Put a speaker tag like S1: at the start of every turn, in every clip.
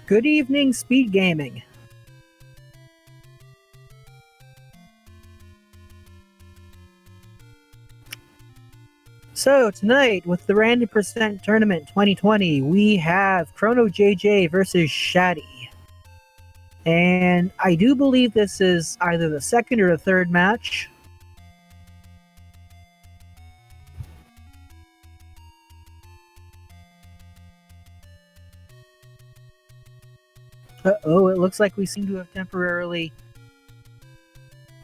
S1: Good evening, SpeedGaming. So tonight, with the Random Percent Tournament 2020, we have ChronoJJ versus Shatty. And I do believe this is either the second or the third match. Uh-oh, it looks like we seem to have temporarily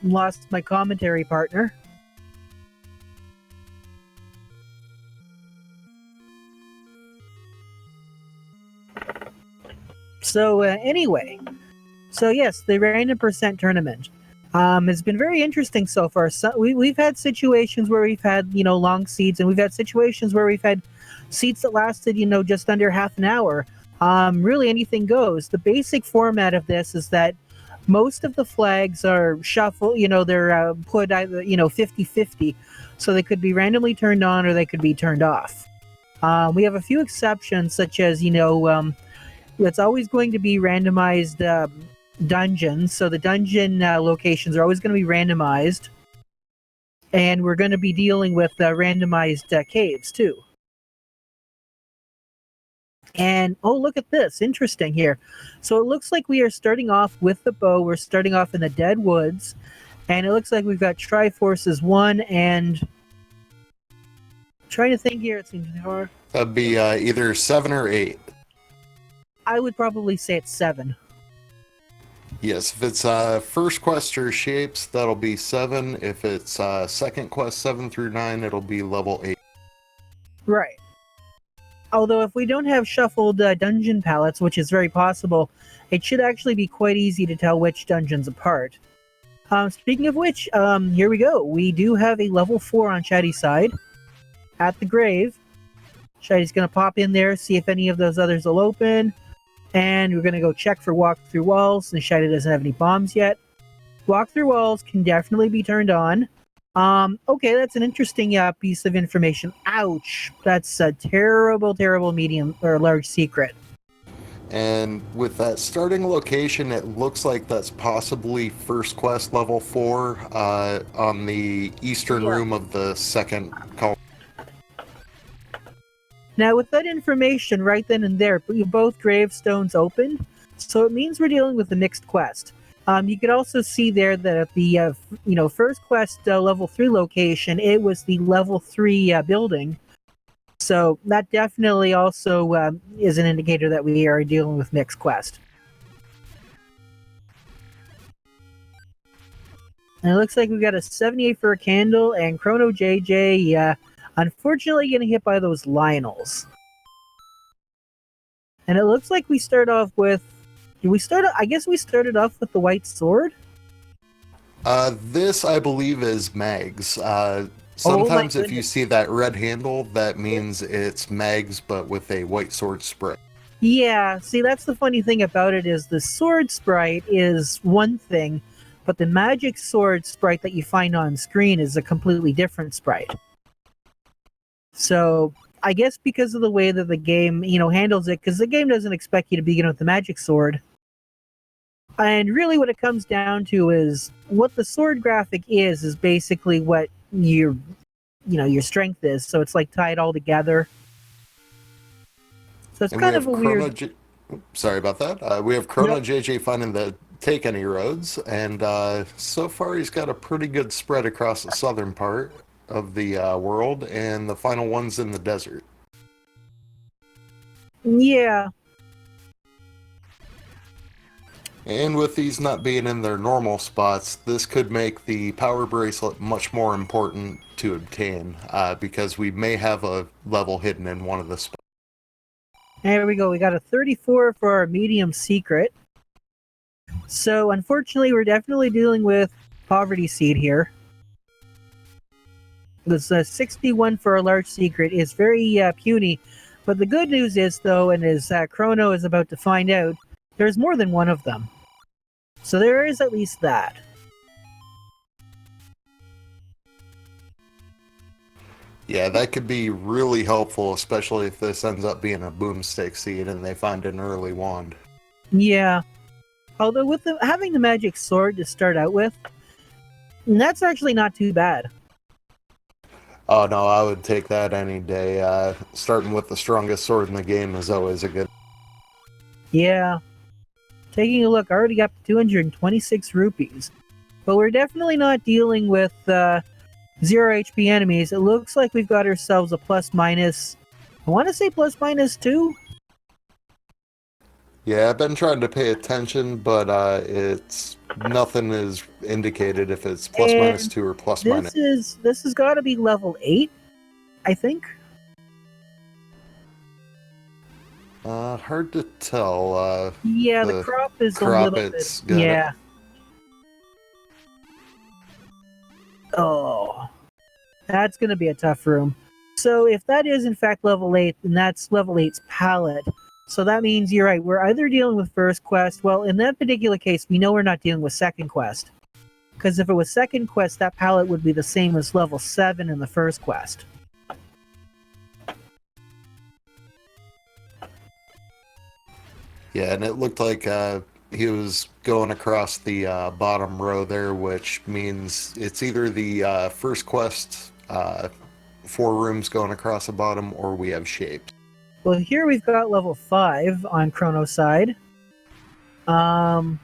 S1: lost my commentary partner. So anyway, yes, the Random Percent Tournament has been very interesting so far. So we've had situations where we've had, long seeds, and we've had situations where we've had seeds that lasted, just under half an hour. Really anything goes. The basic format of this is that most of the flags are shuffled, they're put either, 50-50, so they could be randomly turned on or they could be turned off. We have a few exceptions, such as, it's always going to be randomized dungeons, so the dungeon locations are always going to be randomized, and we're going to be dealing with randomized caves, too. And, oh, look at this. Interesting here. So it looks like we are starting off with the bow. We're starting off in the Dead Woods. And it looks like we've got Triforces 1 and... Trying to think here. It seems hard.
S2: That'd be either 7 or 8.
S1: I would probably say it's 7.
S2: Yes, if it's first quest or shapes, that'll be 7. If it's second quest 7 through 9, it'll be level 8.
S1: Right. Although if we don't have shuffled dungeon palettes, which is very possible, it should actually be quite easy to tell which dungeons apart. Speaking of which, here we go. We do have a level 4 on Shatty's side, at the grave. Shatty's going to pop in there, see if any of those others will open, and we're going to go check for walk-through walls, since Shatty doesn't have any bombs yet. Walk-through walls can definitely be turned on. Okay, that's an interesting piece of information. Ouch! That's a terrible, terrible medium or large secret.
S2: And with that starting location, it looks like that's possibly first quest level 4 on the eastern room of the second column.
S1: Now, with that information right then and there, both gravestones opened, so it means we're dealing with a mixed quest. You can also see there that at the first quest level 3 location, it was the level 3 building. So that definitely also is an indicator that we are dealing with mixed quest. And it looks like we've got a 78 for a candle, and ChronoJJ, unfortunately getting hit by those Lionels. And it looks like we start off with... I guess we started off with the white sword?
S2: This, I believe, is Mags. Sometimes if you see that red handle, that means it's Mags, but with a white sword sprite.
S1: Yeah, see, that's the funny thing about it, is the sword sprite is one thing, but the magic sword sprite that you find on screen is a completely different sprite. So... I guess because of the way that the game, handles it, because the game doesn't expect you to begin with the magic sword. And really what it comes down to is, what the sword graphic is basically what your strength is. So it's like tied all together. So it's kind of a weird...
S2: Sorry about that. We have ChronoJJ finding the Take Any Roads, and so far he's got a pretty good spread across the southern part of the world, and the final one's in the desert.
S1: Yeah.
S2: And with these not being in their normal spots, this could make the power bracelet much more important to obtain, because we may have a level hidden in one of the spots.
S1: There we go. We got a 34 for our medium secret. So unfortunately, we're definitely dealing with poverty seed here. This 61 for a large secret is very puny, but the good news is, though, and as Chrono is about to find out, there's more than one of them. So there is at least that.
S2: Yeah, that could be really helpful, especially if this ends up being a boomstick seed and they find an early wand.
S1: Yeah. Although with having the magic sword to start out with, that's actually not too bad.
S2: Oh no, I would take that any day. Starting with the strongest sword in the game is always a good.
S1: Yeah. Taking a look, already got 226 rupees. But we're definitely not dealing with 0 HP enemies. It looks like we've got ourselves a plus minus. I want to say plus minus 2.
S2: Yeah, I've been trying to pay attention, but it's nothing is indicated if it's plus minus
S1: And
S2: 2 or plus minus.
S1: this has got to be level 8, I think.
S2: Hard to tell.
S1: Yeah, the
S2: The
S1: crop is a
S2: crop,
S1: little bit.
S2: it's got
S1: Yeah. Oh, that's going to be a tough room. So if that is in fact level 8, then that's level 8's palette. So that means you're right. We're either dealing with first quest. Well, in that particular case, we know we're not dealing with second quest. Because if it was second quest, that palette would be the same as level 7 in the first quest.
S2: Yeah, and it looked like he was going across the bottom row there, which means it's either the first quest, 4 rooms going across the bottom, or we have shapes.
S1: Well, here we've got level 5 on Chrono's side. And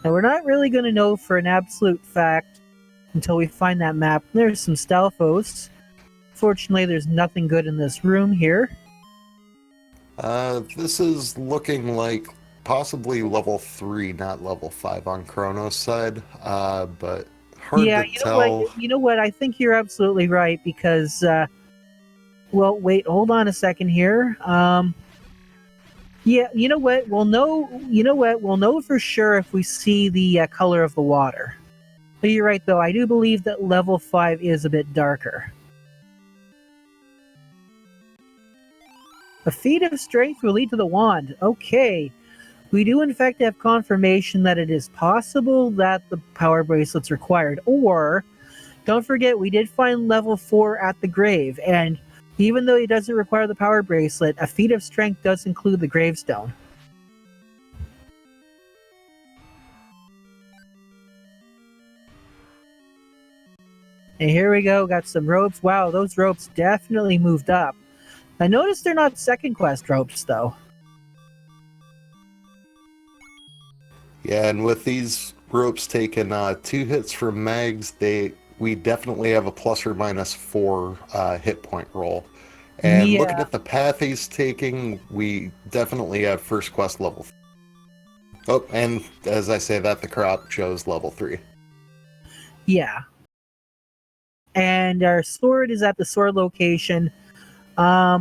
S1: we're not really going to know for an absolute fact until we find that map. There's some Stalfos. Fortunately, there's nothing good in this room here.
S2: This is looking like possibly level 3, not level 5 on Chrono's side, but hard
S1: Yeah,
S2: to tell.
S1: you know what? I think you're absolutely right because, well, wait, hold on a second here. Yeah, you know what? We'll know. You know what? We'll know for sure if we see the color of the water. But you're right, though. I do believe that level 5 is a bit darker. A feat of strength will lead to the wand. Okay. We do in fact have confirmation that it is possible that the power bracelet's required. Or, don't forget, we did find level 4 at the grave, and even though it doesn't require the power bracelet, a feat of strength does include the gravestone. And here we go, got some ropes. Wow, those ropes definitely moved up. I noticed they're not second quest ropes, though.
S2: Yeah, and with these ropes taking 2 hits from mags, we definitely have a plus or minus 4 hit point roll. And looking
S1: Yeah,
S2: at the path he's taking, we definitely have first quest level. Oh, and as I say that, the crop shows level 3.
S1: yeah. And our sword is at the sword location. I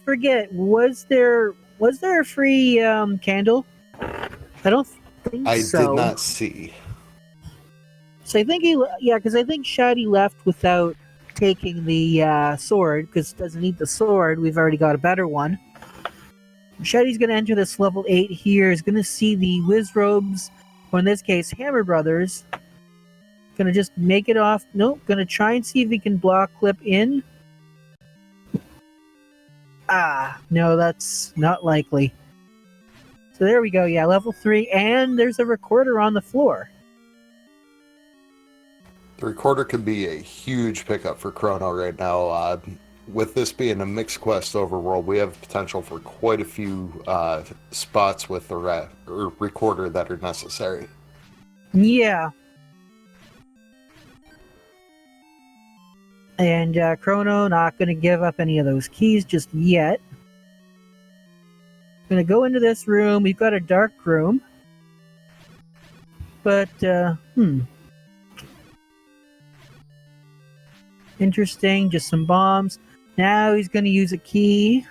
S1: forget, was there a free candle? I don't think
S2: I
S1: so.
S2: did not see.
S1: So I think because I think Shatty left without taking the sword, because it doesn't need the sword. We've already got a better one. Shatty's going to enter this level 8 here. He's going to see the Wiz Robes, or in this case, Hammer Brothers. Going to just make it off. Nope. Going to try and see if he can block clip in. Ah, no, that's not likely. So there we go. Yeah, level 3, and there's a recorder on the floor.
S2: The recorder could be a huge pickup for Chrono right now. With this being a mixed quest overworld, we have potential for quite a few spots with the recorder that are necessary.
S1: Yeah. And Chrono not going to give up any of those keys just yet. Going to go into this room. We've got a dark room. But, interesting, just some bombs. Now he's going to use a key.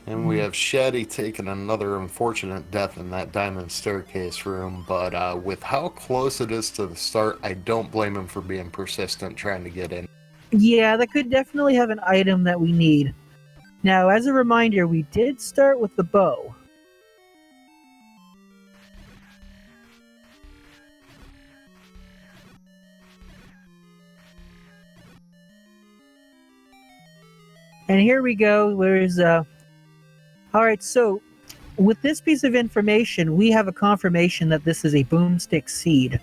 S2: And we have Shatty taking another unfortunate death in that diamond staircase room, but with how close it is to the start, I don't blame him for being persistent trying to get in.
S1: Yeah, that could definitely have an item that we need. Now, as a reminder, we did start with the bow. And here we go. Where's all right, so with this piece of information, we have a confirmation that this is a boomstick seed.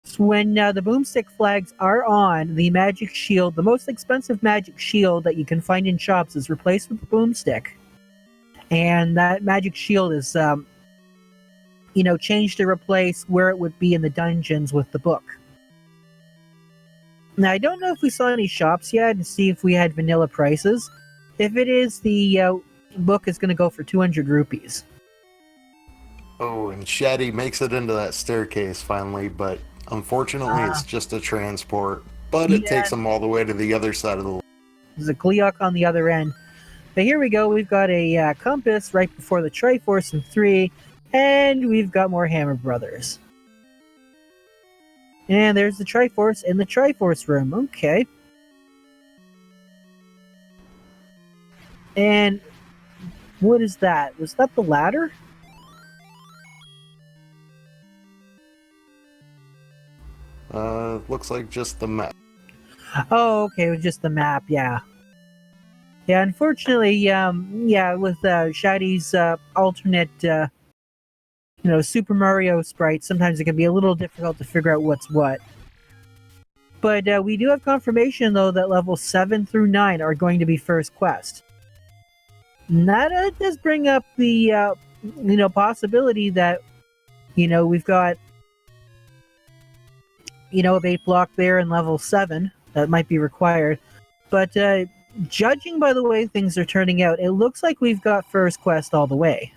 S1: So when the boomstick flags are on, the magic shield, the most expensive magic shield that you can find in shops, is replaced with the boomstick. And that magic shield is, changed to replace where it would be in the dungeons with the book. Now, I don't know if we saw any shops yet and see if we had vanilla prices. If it is, the book is going to go for 200 rupees.
S2: Oh, and Shatty makes it into that staircase finally, but unfortunately it's just a transport. But it takes him all the way to the other side of the...
S1: There's a Gleok on the other end. But here we go. We've got a compass right before the Triforce in 3, and we've got more Hammer Brothers. And there's the Triforce in the Triforce room. Okay. And what is that? Was that the ladder?
S2: Looks like just the map.
S1: Oh, okay. It was just the map. Yeah. Yeah, unfortunately, with Shatty's alternate, Super Mario sprite, sometimes it can be a little difficult to figure out what's what. But we do have confirmation, though, that levels 7 through 9 are going to be first quest. And that does bring up the, possibility that, we've got, a bait block there in level 7 that might be required. But judging by the way things are turning out, it looks like we've got first quest all the way.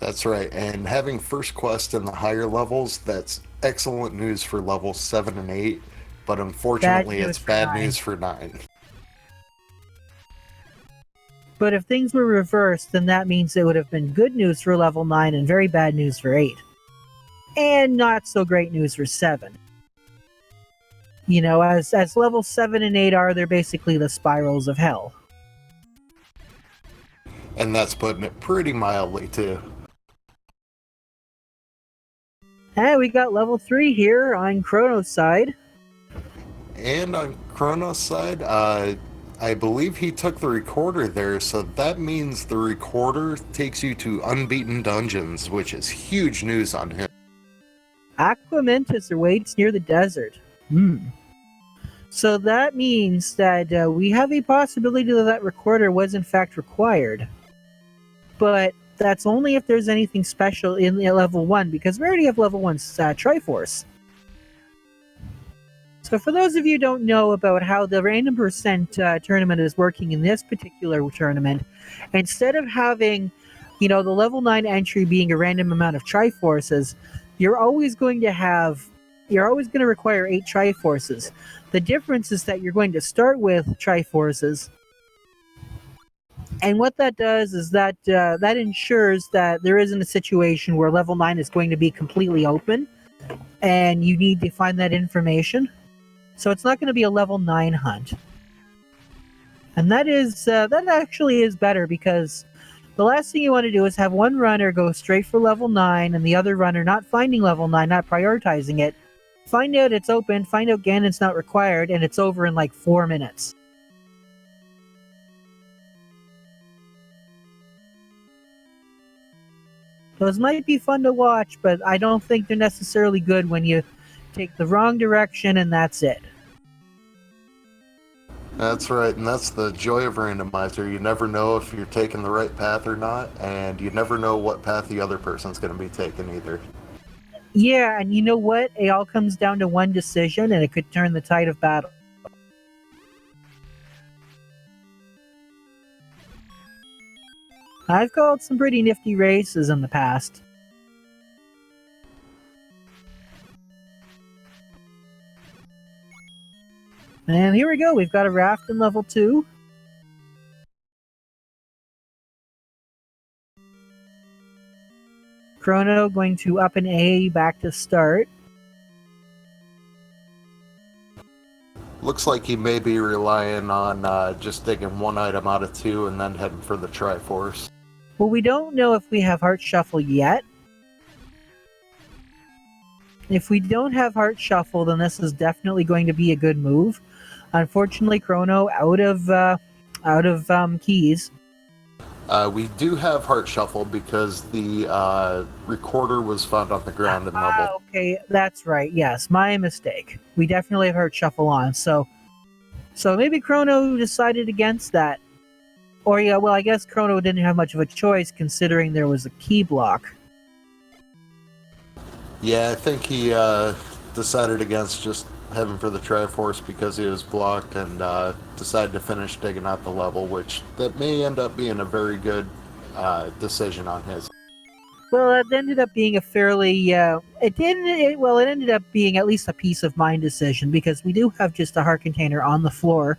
S2: That's right, and having first quest in the higher levels, that's excellent news for levels 7 and 8, but unfortunately it's bad news for 9.
S1: But if things were reversed, then that means it would have been good news for level 9 and very bad news for 8. And not so great news for 7. As level 7 and 8 are, they're basically the spirals of hell.
S2: And that's putting it pretty mildly, too.
S1: And we got level 3 here on Chrono's side.
S2: And on Chrono's side, I believe he took the recorder there, so that means the recorder takes you to unbeaten dungeons, which is huge news on him.
S1: Aquamentus awaits near the desert. So that means that we have a possibility that recorder was in fact required. But that's only if there's anything special in level 1, because we already have level 1 Triforce. So for those of you who don't know about how the random percent tournament is working in this particular tournament, instead of having, the level 9 entry being a random amount of Triforces, you're always going to require 8 Triforces. The difference is that you're going to start with Triforces, and what that does is that that ensures that there isn't a situation where level 9 is going to be completely open, and you need to find that information. So it's not going to be a level 9 hunt. And that actually is better, because the last thing you want to do is have one runner go straight for level 9 and the other runner not finding level 9, not prioritizing it, find out it's open, find out Ganon's not required, and it's over in like 4 minutes. Those might be fun to watch, but I don't think they're necessarily good when you take the wrong direction and that's it.
S2: That's right, and that's the joy of Randomizer. You never know if you're taking the right path or not, and you never know what path the other person's going to be taking either.
S1: Yeah, and you know what? It all comes down to one decision, and it could turn the tide of battle. I've called some pretty nifty races in the past. And here we go, we've got a raft in level 2. Chrono going to up an A back to start.
S2: Looks like he may be relying on just taking one item out of 2 and then heading for the Triforce.
S1: Well, we don't know if we have Heart Shuffle yet. If we don't have Heart Shuffle, then this is definitely going to be a good move. Unfortunately, Chrono out of keys.
S2: We do have Heart Shuffle because the recorder was found on the ground in level.
S1: Okay, that's right. Yes, my mistake. We definitely have Heart Shuffle on, so maybe Chrono decided against that. Or yeah, well, I guess Chrono didn't have much of a choice considering there was a key block.
S2: Yeah, I think he decided against just heading for the Triforce because he was blocked and decided to finish digging out the level, which that may end up being a very good decision on his.
S1: Well, it ended up being a fairly it didn't it, well, it ended up being at least a peace of mind decision because we do have just a heart container on the floor.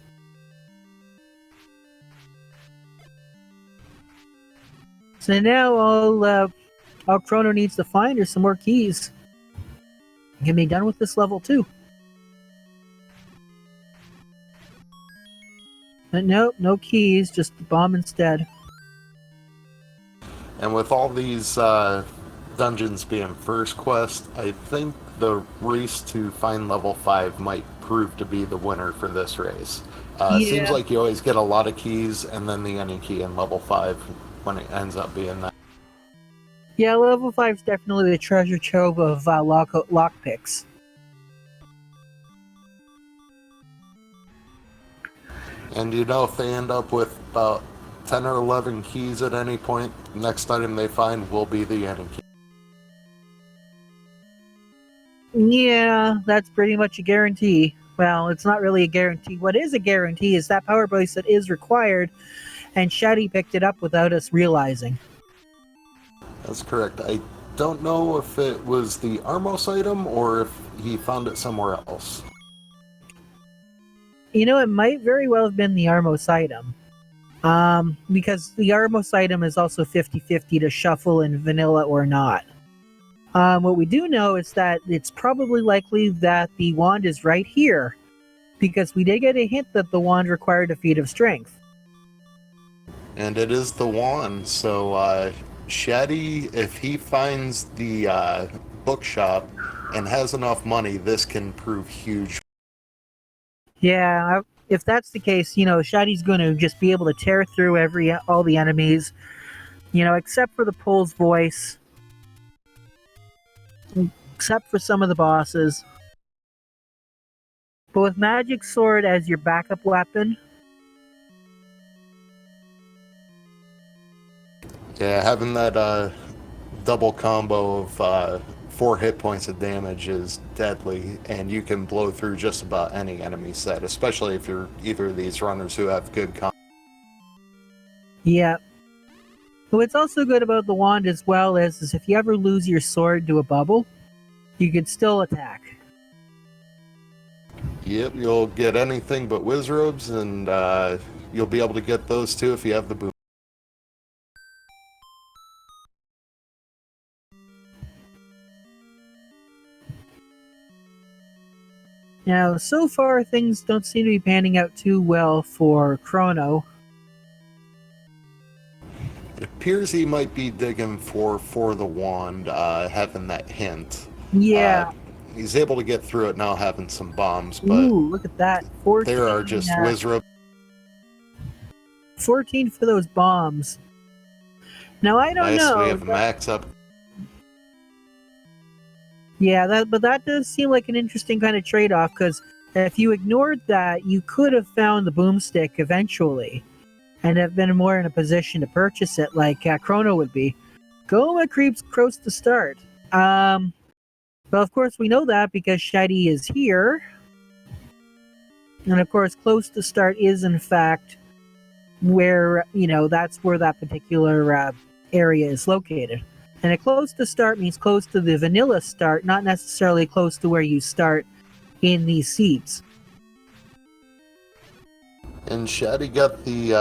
S1: So now all Chrono needs to find are some more keys. He can be done with this level too. But nope, no keys, just the bomb instead.
S2: And with all these dungeons being first quest, I think the race to find level 5 might prove to be the winner for this race.
S1: Yeah.
S2: Seems like you always get a lot of keys and then the ending key in level 5 when it ends up being that.
S1: Yeah, level 5 is definitely the treasure trove of lockpicks.
S2: And you know, if they end up with about 10 or 11 keys at any point, next item they find will be the ending key.
S1: Yeah, that's pretty much a guarantee. Well, it's not really a guarantee. What is a guarantee is that power bracelet is required, and Shatty picked it up without us realizing.
S2: That's correct. I don't know if it was the Armos item or if he found it somewhere else.
S1: You know, it might very well have been the Armos item. Because the Armos item is also 50-50 to shuffle in vanilla or not. What we do know is that it's probably likely that the wand is right here, because we did get a hint that the wand required a feat of strength.
S2: And it is the wand, so Shatty, if he finds the bookshop and has enough money, this can prove huge.
S1: Yeah, if that's the case, you know, Shatty's going to just be able to tear through all the enemies, you know, except for the Pole's voice, except for some of the bosses. But with Magic Sword as your backup weapon,
S2: Yeah, having that double combo of 4 hit points of damage is deadly, and you can blow through just about any enemy set, especially if you're either of these runners who have good combo.
S1: yeah. What's also good about the wand as well is if you ever lose your sword to a bubble, you can still attack.
S2: Yep, you'll get anything but Wizrobes, and you'll be able to get those too if you have the boom.
S1: Now, so far, things don't seem to be panning out too well for Chrono.
S2: It appears he might be digging for the wand, having that hint.
S1: Yeah.
S2: He's able to get through it now, having some bombs, but
S1: Ooh, look at that. 14,
S2: there are just Wizrobes.
S1: 14 for those bombs. Now, I don't
S2: Nice,
S1: know.
S2: we have a max up.
S1: Yeah, but that does seem like an interesting kind of trade-off, because if you ignored that, you could have found the boomstick eventually, and have been more in a position to purchase it, like Chrono would be. Goma creeps close to start. Well, of course, we know that because Shatty is here. And of course, close to start is, in fact, where, you know, that's where that particular area is located. And a close to start means close to the vanilla start, not necessarily close to where you start in these seeds.
S2: And Shatty got the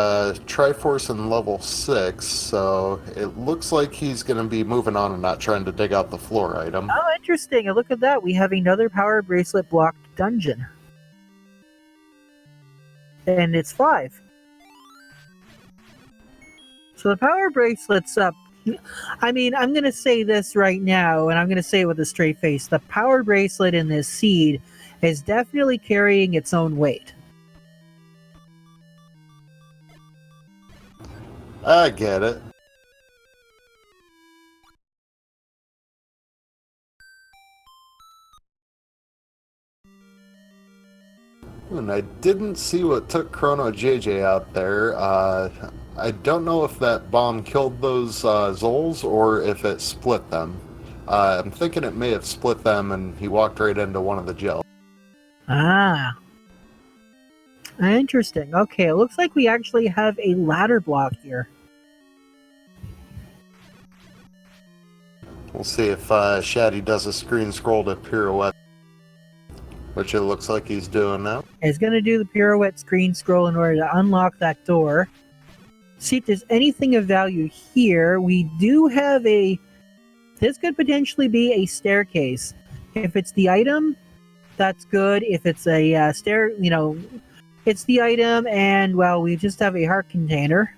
S2: Triforce in level 6, so it looks like he's going to be moving on and not trying to dig out the floor item.
S1: Oh, interesting. And look at that. We have another power bracelet blocked dungeon. And it's 5. So the power bracelet's up. I mean, I'm going to say this right now, and I'm going to say it with a straight face. The power bracelet in this seed is definitely carrying its own weight.
S2: I get it. And I didn't see what took ChronoJJ out there. I don't know if that bomb killed those Zols or if it split them. I'm thinking it may have split them and he walked right into one of the gels.
S1: Ah. Interesting. Okay, it looks like we actually have a ladder block here.
S2: We'll see if Shatty does a screen scroll to pirouette, which it looks like he's doing now.
S1: It's going to do the pirouette screen scroll in order to unlock that door. See if there's anything of value here. We do have a... This could potentially be a staircase. If it's the item, that's good. If it's a stair, it's the item, and, well, we just have a heart container.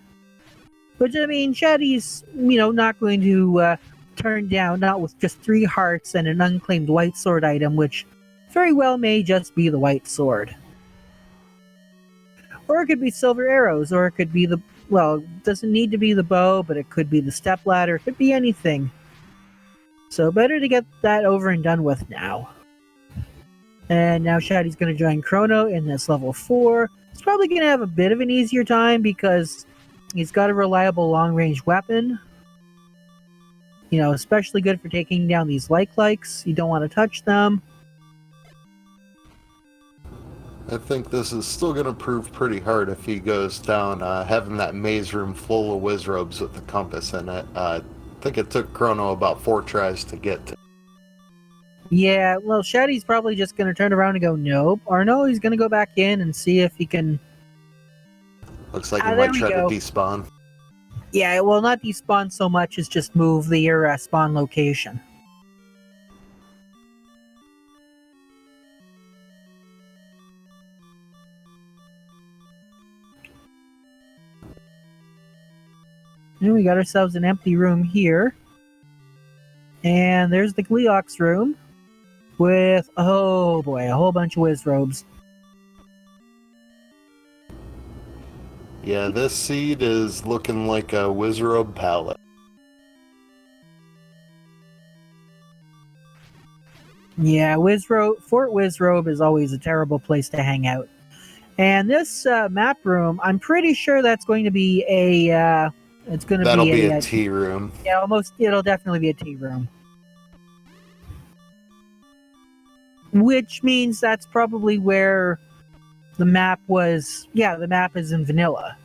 S1: Which, I mean, Shatty's, not going to turn down, not with just 3 hearts and an unclaimed white sword item, which very well may just be the white sword. Or it could be silver arrows, or it could be the, well, it doesn't need to be the bow, but it could be the stepladder, it could be anything. So better to get that over and done with now. And now Shatty's going to join Chrono in this level 4. He's probably going to have a bit of an easier time because he's got a reliable long-range weapon. Especially good for taking down these likes. You don't want to touch them.
S2: I think this is still going to prove pretty hard if he goes down having that maze room full of wizrobes with the compass in it. I think it took Chrono about 4 tries to get to.
S1: Yeah, well, Shatty's probably just going to turn around and go, nope. Or no, he's going to go back in and see if he can...
S2: Looks like he might try to despawn.
S1: Yeah, well, not despawn so much as just move the spawn location. And we got ourselves an empty room here. And there's the Gleox room with, oh boy, a whole bunch of wizrobes.
S2: Yeah, this seed is looking like a wizrobe palette.
S1: Yeah, Fort Wizrobe is always a terrible place to hang out. And this map room, I'm pretty sure that's going to be a...
S2: That'll be a tea room.
S1: Yeah, it'll definitely be a tea room. Which means that's probably where the map was... Yeah, the map is in vanilla.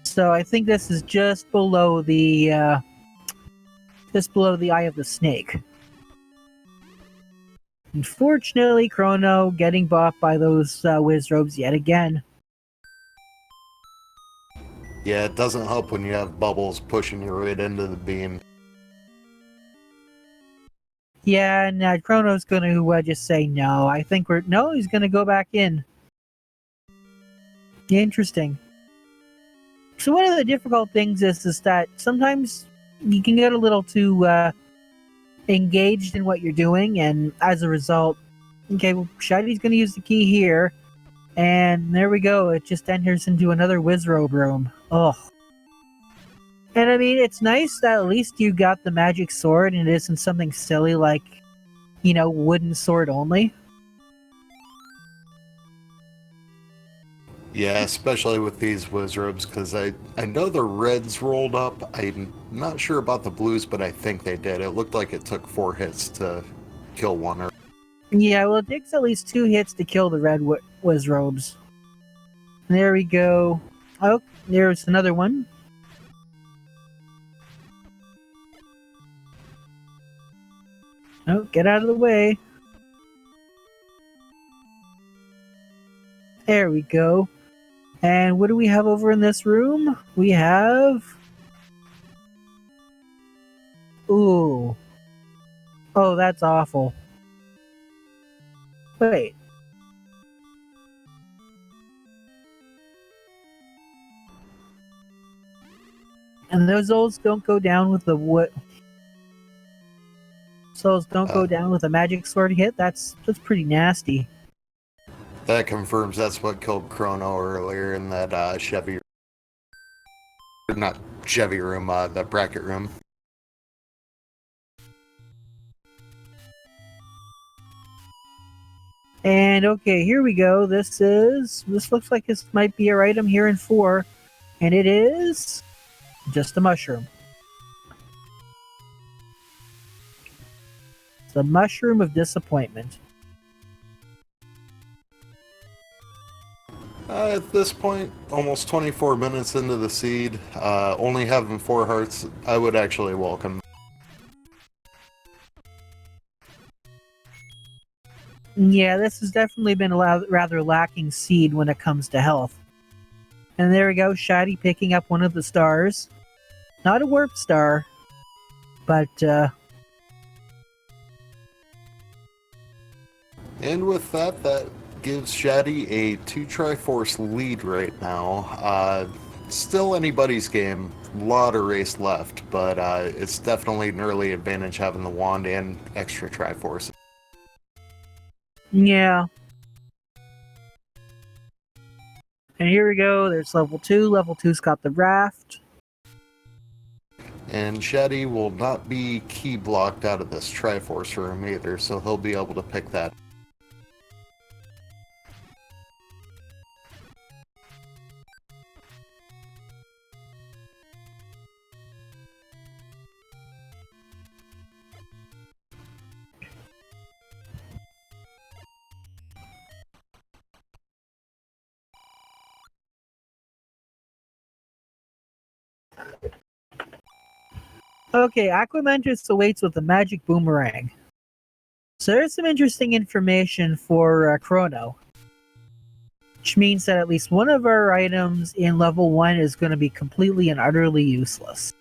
S1: So I think this is just below the Eye of the Snake. Unfortunately, Chrono getting bopped by those wizrobes yet again.
S2: Yeah, it doesn't help when you have bubbles pushing you right into the beam.
S1: Yeah, and Chrono's going to just say no. I think no, he's going to go back in. Interesting. So one of the difficult things is that sometimes you can get a little too engaged in what you're doing, and as a result, okay, well, Shatty's going to use the key here, and there we go. It just enters into another wizrobe room. Oh. And I mean, it's nice that at least you got the magic sword and it isn't something silly like, wooden sword only.
S2: Yeah, especially with these wizrobes, because I know the reds rolled up. I'm not sure about the blues, but I think they did. It looked like it took 4 hits to kill one.
S1: Yeah, well, it takes at least 2 hits to kill the red wizrobes. There we go. Oh, there's another one. Oh, get out of the way. There we go. And what do we have over in this room? We have... Ooh. Oh, that's awful. Wait. And those souls don't go down with the wood. Souls don't go down with a magic sword hit. That's pretty nasty.
S2: That confirms that's what killed Chrono earlier in that Chevy. or not Chevy room, the bracket room.
S1: And okay, here we go. This looks like this might be our item here in 4, and it is just a mushroom. It's the mushroom of disappointment.
S2: At this point, almost 24 minutes into the seed, only having 4 hearts, I would actually welcome.
S1: Yeah, this has definitely been a rather lacking seed when it comes to health. And there we go, Shatty picking up one of the stars. Not a warp star, but
S2: And with that, that gives Shatty a 2 Triforce lead right now. Still anybody's game. A lot of race left, but it's definitely an early advantage having the wand and extra Triforce.
S1: yeah. And here we go, there's level 2. Level 2's got the raft.
S2: And Shatty will not be key blocked out of this Triforce room either, so he'll be able to pick that.
S1: Okay, Aquamentus awaits with the magic boomerang. So there's some interesting information for Chrono. Which means that at least one of our items in level 1 is going to be completely and utterly useless.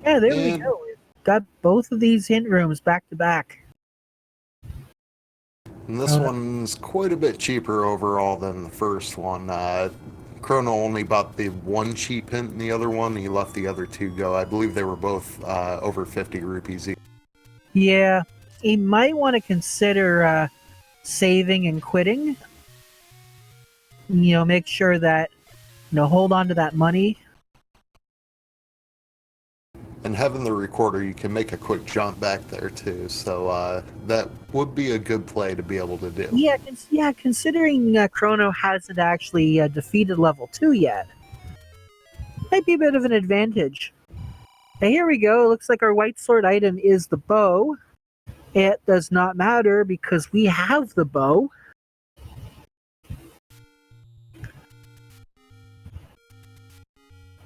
S1: Yeah, there we go. We've got both of these hint rooms back to back.
S2: And this one's quite a bit cheaper overall than the first one. Chrono only bought the one cheap hint in the other one. He left the other 2 go. I believe they were both over 50 rupees each.
S1: Yeah, he might want to consider saving and quitting. Make sure that, hold on to that money.
S2: And having the recorder, you can make a quick jump back there too. So that would be a good play to be able to do.
S1: Yeah, considering Chrono hasn't actually defeated level 2 yet. Might be a bit of an advantage. And here we go. It looks like our white sword item is the bow. It does not matter because we have the bow.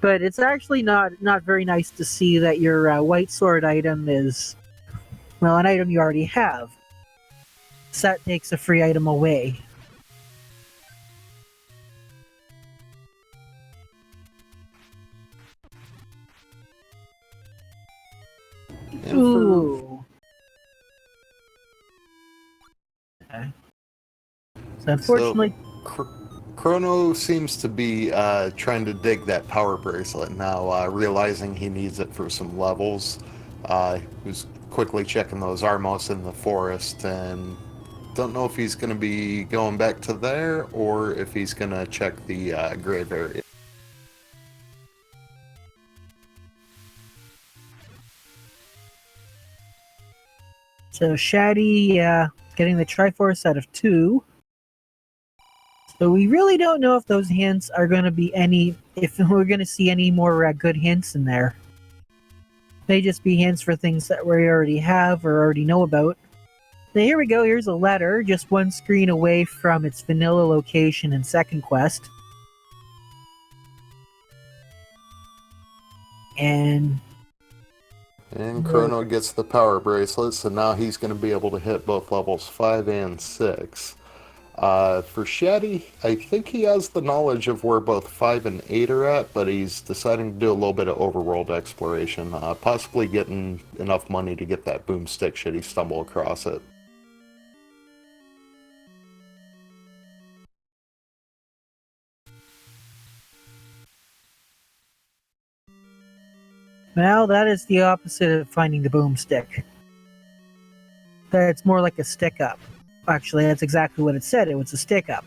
S1: But it's actually not very nice to see that your white sword item is, well, an item you already have. So that takes a free item away. Ooh. Okay. So unfortunately...
S2: Chrono seems to be trying to dig that power bracelet now, realizing he needs it for some levels. He's quickly checking those Armos in the forest, and don't know if he's going to be going back to there or if he's going to check the grave area.
S1: So Shatty getting the Triforce out of 2. So we really don't know if those hints are going to be if we're going to see any more good hints in there. May just be hints for things that we already have or already know about. So here we go, here's a letter, just one screen away from its vanilla location in second quest. And
S2: Chrono gets the power bracelet, so now he's going to be able to hit both levels 5 and 6. For Shatty, I think he has the knowledge of where both 5 and 8 are at, but he's deciding to do a little bit of overworld exploration, possibly getting enough money to get that boomstick should he stumble across it.
S1: well, that is the opposite of finding the boomstick. that it's more like a stick up. Actually, that's exactly what it said. It was a stick up.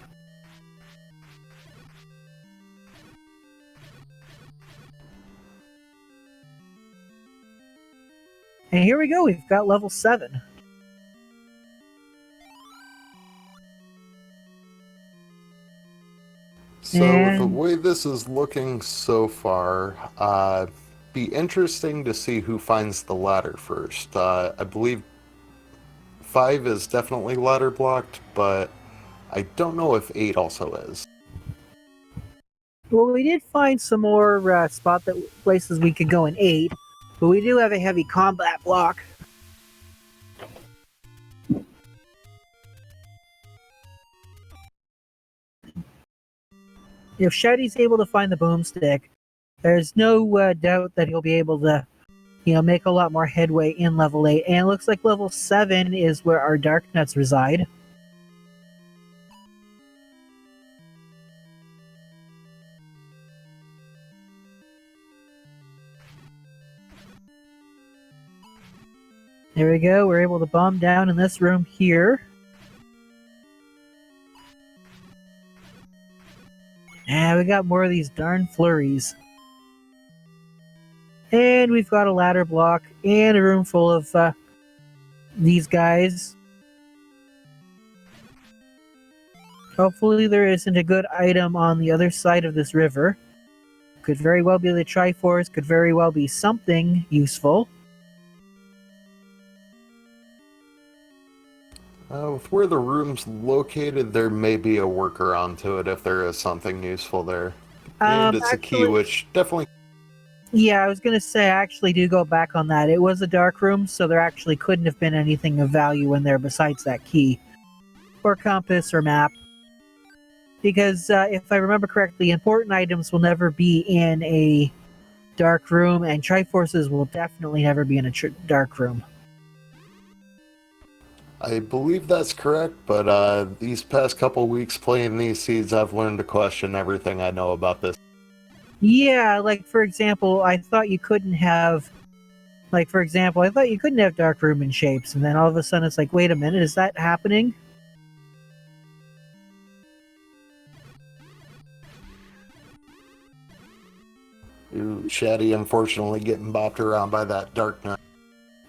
S1: And here we go. We've got level 7.
S2: So the way this is looking so far, be interesting to see who finds the ladder first. I believe 5 is definitely ladder blocked, but I don't know if 8 also is.
S1: Well, we did find some more places we could go in 8, but we do have a heavy combat block. If Shatty's able to find the boomstick, there's no doubt that he'll be able to, make a lot more headway in level 8. And it looks like level 7 is where our dark nuts reside. There we go. We're able to bomb down in this room here. And we got more of these darn flurries. And we've got a ladder block and a room full of these guys. Hopefully there isn't a good item on the other side of this river. Could very well be the Triforce, could very well be something useful.
S2: With where the room's located, there may be a workaround to it if there is something useful there. And it's
S1: actually,
S2: a key, which definitely...
S1: Yeah, I was going to say, I actually do go back on that. It was a dark room, so there actually couldn't have been anything of value in there besides that key. Or compass or map. Because if I remember correctly, important items will never be in a dark room, and Triforces will definitely never be in a dark room.
S2: I believe that's correct, but these past couple weeks playing these seeds, I've learned to question everything I know about this.
S1: Yeah, like, for example, I thought you couldn't have... Like, for example, I thought you couldn't have dark room in shapes, and then all of a sudden it's like, wait a minute, is that happening?
S2: Ooh, Shatty unfortunately getting bopped around by that dark nut.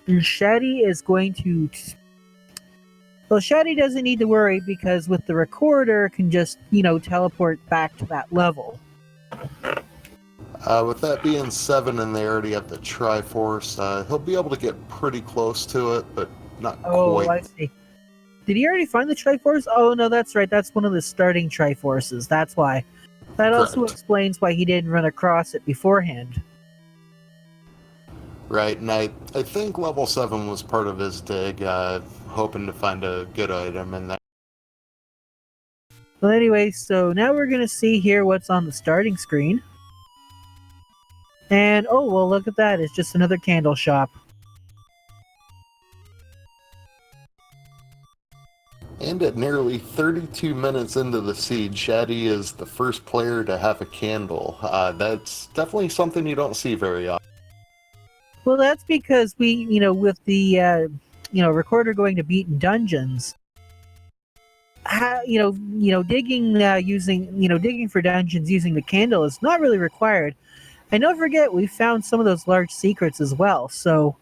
S1: And Shatty is going to... Well, Shatty doesn't need to worry because with the recorder can just, teleport back to that level.
S2: With that being 7 and they already have the Triforce, he'll be able to get pretty close to it, but not quite.
S1: Oh, I see. Did he already find the Triforce? Oh, no, that's right. That's one of the starting Triforces. That's why. That also explains why he didn't run across it beforehand.
S2: Right, and I think level 7 was part of his dig, hoping to find a good item in there.
S1: Well, anyway, so now we're going to see here what's on the starting screen. And, oh, well, look at that. It's just another candle shop.
S2: And at nearly 32 minutes into the siege, Shatty is the first player to have a candle. That's definitely something you don't see very often.
S1: Well, that's because we, with the, recorder going to beaten dungeons, digging digging for dungeons using the candle is not really required. And don't forget, we found some of those large secrets as well. So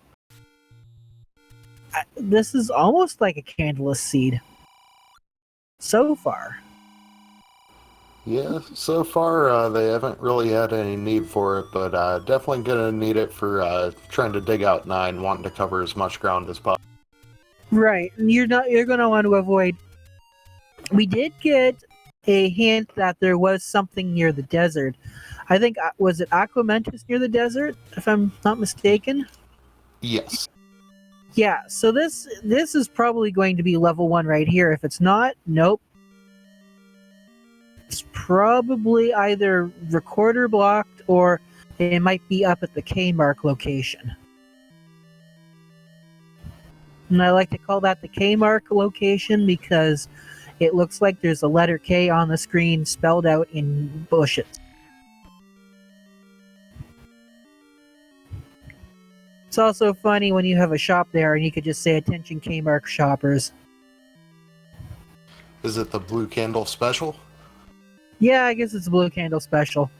S1: this is almost like a candleless seed. So far.
S2: Yeah, so far they haven't really had any need for it, but definitely gonna need it for trying to dig out 9, wanting to cover as much ground as possible.
S1: Right, and you're gonna want to avoid. We did get a hint that there was something near the desert. I think was it Aquamentus near the desert, if I'm not mistaken.
S2: Yes.
S1: Yeah, so this is probably going to be level 1 right here. If it's not, nope. It's probably either recorder blocked or it might be up at the K mark location. And I like to call that the K mark location because it looks like there's a letter K on the screen spelled out in bushes. It's also funny when you have a shop there and you could just say, "Attention Kmart shoppers."
S2: Is it the Blue Candle Special?
S1: Yeah, I guess it's a Blue Candle special.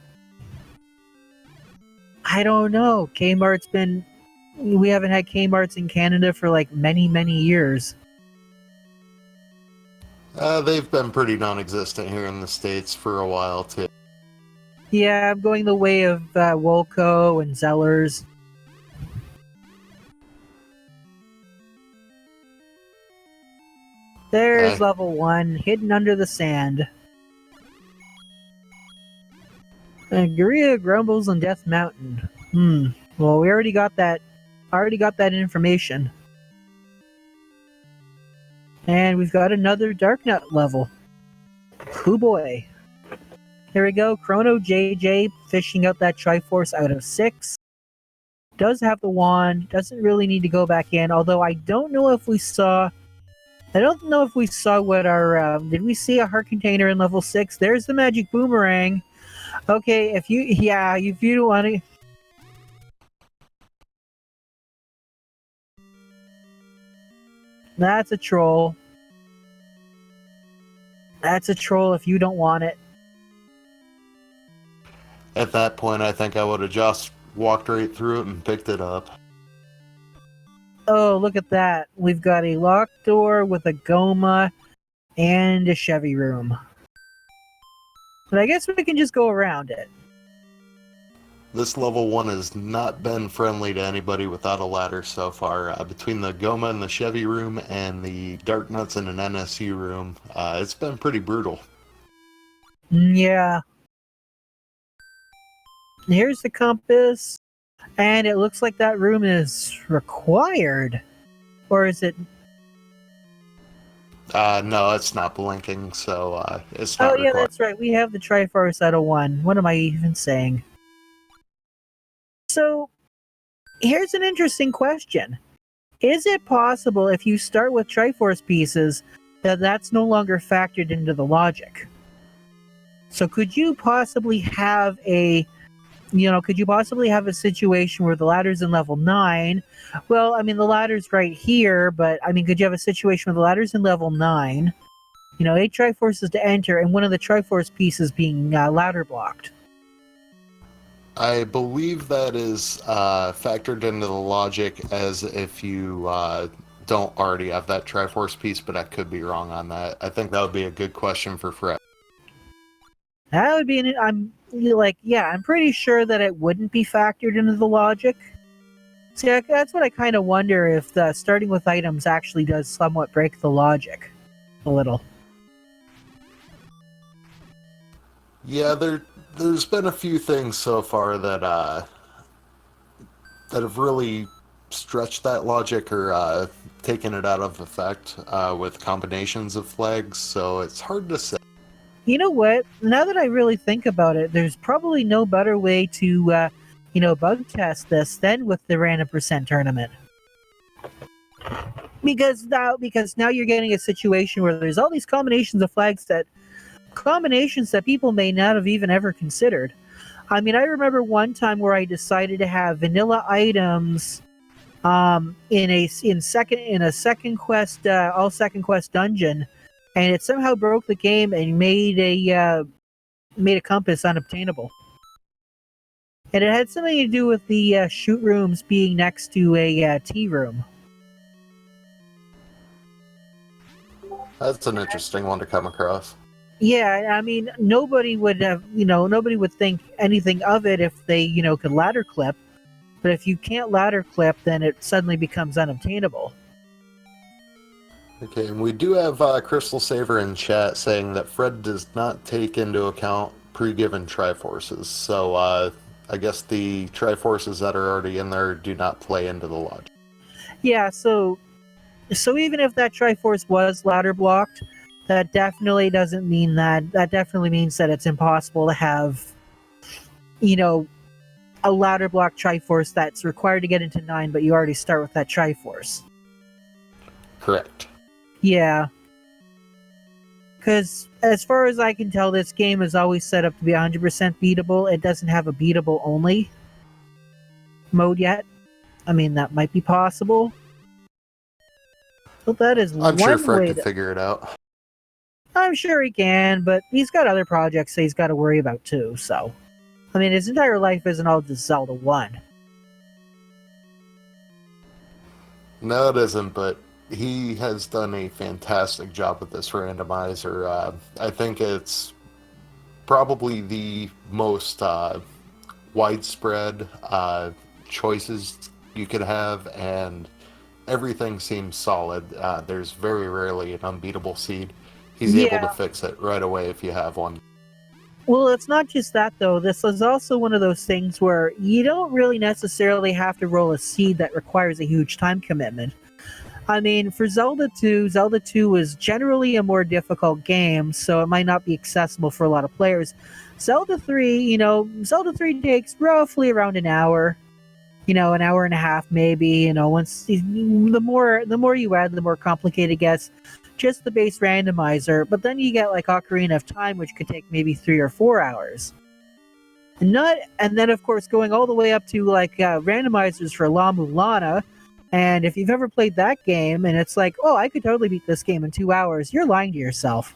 S1: I don't know. We haven't had Kmart's in Canada for like many, many years.
S2: They've been pretty non-existent here in the States for a while, too.
S1: Yeah, I'm going the way of Woolco and Zellers. There's
S2: Okay.
S1: level 1, hidden under the sand. Gorilla grumbles on Death Mountain. Well, we already got that. Already got that information. And we've got another Darknut level. Oh boy. Here we go. ChronoJJ fishing out that Triforce out of 6. Does have the wand. Doesn't really need to go back in. Although I don't know if we saw. I don't know if we saw what our. Did we see a heart container in level 6? There's the magic boomerang. Okay, if you don't want to. That's a troll. That's a troll if you don't want it.
S2: At that point, I think I would have just walked right through it and picked it up.
S1: Oh, look at that. We've got a locked door with a Goma and a Chevy room. But I guess we can just go around it.
S2: This level 1 has not been friendly to anybody without a ladder so far. Between the Goma and the Chevy room and the Dark Nuts in an NSU room, it's been pretty brutal.
S1: Yeah. Here's the compass. And it looks like that room is required. Or is it...
S2: No, it's not blinking, so it's not
S1: Oh, yeah,
S2: required.
S1: that's right. We have the Triforce out of 1. What am I even saying? So, here's an interesting question. Is it possible if you start with Triforce pieces that that's no longer factored into the logic? So could you possibly have a situation where the ladder's in level 9? Well, I mean, the ladder's right here, but I mean, could you have a situation where the ladder's in level 9, 8 Triforces to enter, and one of the Triforce pieces being ladder blocked?
S2: I believe that is factored into the logic as if you don't already have that Triforce piece, but I could be wrong on that. I think that would be a good question for Fred.
S1: That would be I'm pretty sure that it wouldn't be factored into the logic. See, that's what I kind of wonder, if the starting with items actually does somewhat break the logic a little.
S2: Yeah, there's been a few things so far that have really stretched that logic or taken it out of effect with combinations of flags, so it's hard to say.
S1: You know what? Now that I really think about it, there's probably no better way to, bug test this than with the random percent tournament. Because now you're getting a situation where there's all these combinations of flags that people may not have even ever considered. I mean, I remember one time where I decided to have vanilla items in a second quest all second quest dungeon, and it somehow broke the game and made a compass unobtainable. And it had something to do with the shoot rooms being next to a tea room.
S2: That's an interesting one to come across.
S1: Yeah, I mean, nobody would think anything of it if they, could ladder clip. But if you can't ladder clip, then it suddenly becomes unobtainable.
S2: Okay, and we do have Crystal Saver in chat saying that Fred does not take into account pre-given Triforces. So I guess the Triforces that are already in there do not play into the logic.
S1: Yeah, so even if that Triforce was ladder blocked, that definitely doesn't mean that. That definitely means that it's impossible to have, a ladder block Triforce that's required to get into 9, but you already start with that Triforce.
S2: Correct.
S1: Yeah. Because as far as I can tell, this game is always set up to be 100% beatable. It doesn't have a beatable only mode yet. I mean, that might be possible. But that is
S2: I'm sure
S1: one
S2: Fred
S1: way
S2: could
S1: to...
S2: figure it out.
S1: I'm sure he can, but he's got other projects that he's got to worry about too, so... I mean, his entire life isn't all just Zelda 1.
S2: No, it isn't, but he has done a fantastic job with this randomizer. I think it's probably the most widespread choices you could have, and everything seems solid. There's very rarely an unbeatable seed. He's able to
S1: Yeah,
S2: fix it right away if you have one.
S1: well, it's not just that, though. This is also one of those things where you don't really necessarily have to roll a seed that requires a huge time commitment. I mean, for Zelda 2 is generally a more difficult game, so it might not be accessible for a lot of players. Zelda 3 takes roughly around an hour, an hour and a half maybe. Once the more you add, the more complicated it gets. Just the base randomizer, but then you get like Ocarina of Time, which could take maybe 3 or 4 hours. And then of course going all the way up to like randomizers for La Mulana. And if you've ever played that game and it's like, oh, I could totally beat this game in 2 hours, you're lying to yourself.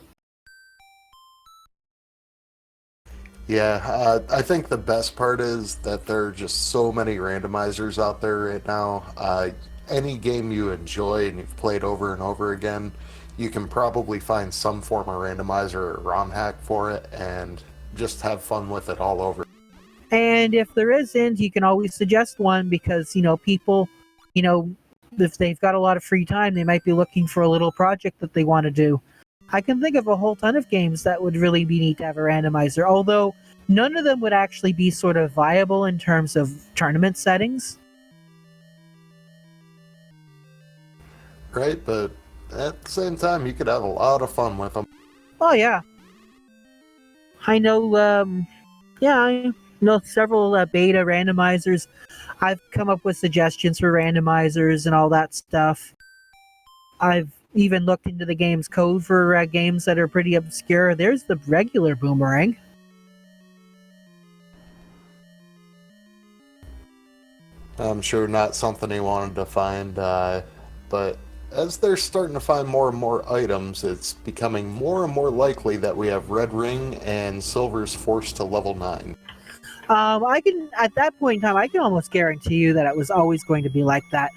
S2: Yeah, I think the best part is that there are just so many randomizers out there right now. Any game you enjoy and you've played over and over again, you can probably find some form of randomizer or ROM hack for it and just have fun with it all over.
S1: And if there isn't, you can always suggest one because, people, you know, if they've got a lot of free time, they might be looking for a little project that they want to do. I can think of a whole ton of games that would really be neat to have a randomizer, although none of them would actually be sort of viable in terms of tournament settings.
S2: Right? But at the same time, you could have a lot of fun with them.
S1: Oh, yeah. I know, I know several beta randomizers. I've come up with suggestions for randomizers and all that stuff. I've even looked into the game's code for games that are pretty obscure. There's the regular boomerang.
S2: I'm sure not something he wanted to find, but as they're starting to find more and more items, it's becoming more and more likely that we have Red Ring and Silver's forced to level 9.
S1: I can, at that point in time, I can almost guarantee you that it was always going to be like that.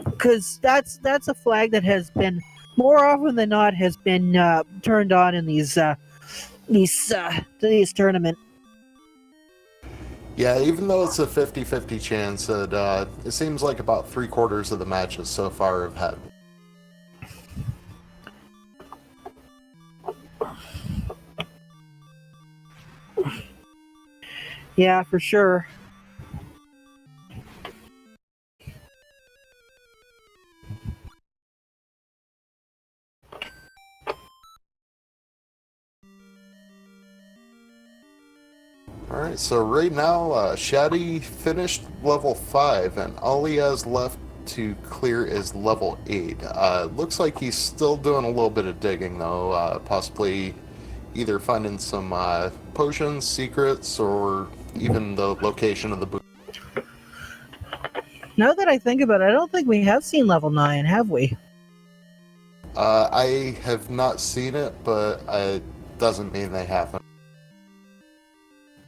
S1: Because that's a flag that has been, more often than not, has been turned on in these tournaments.
S2: Yeah, even though it's a 50-50 chance, it seems like about 3/4 of the matches so far have had.
S1: Yeah, for sure.
S2: Alright, so right now, Shatty finished level 5, and all he has left to clear is level 8. Looks like he's still doing a little bit of digging, though, possibly either finding some potions, secrets, or even the location of the boot.
S1: Now that I think about it, I don't think we have seen level 9, have we?
S2: I have not seen it, but it doesn't mean they haven't.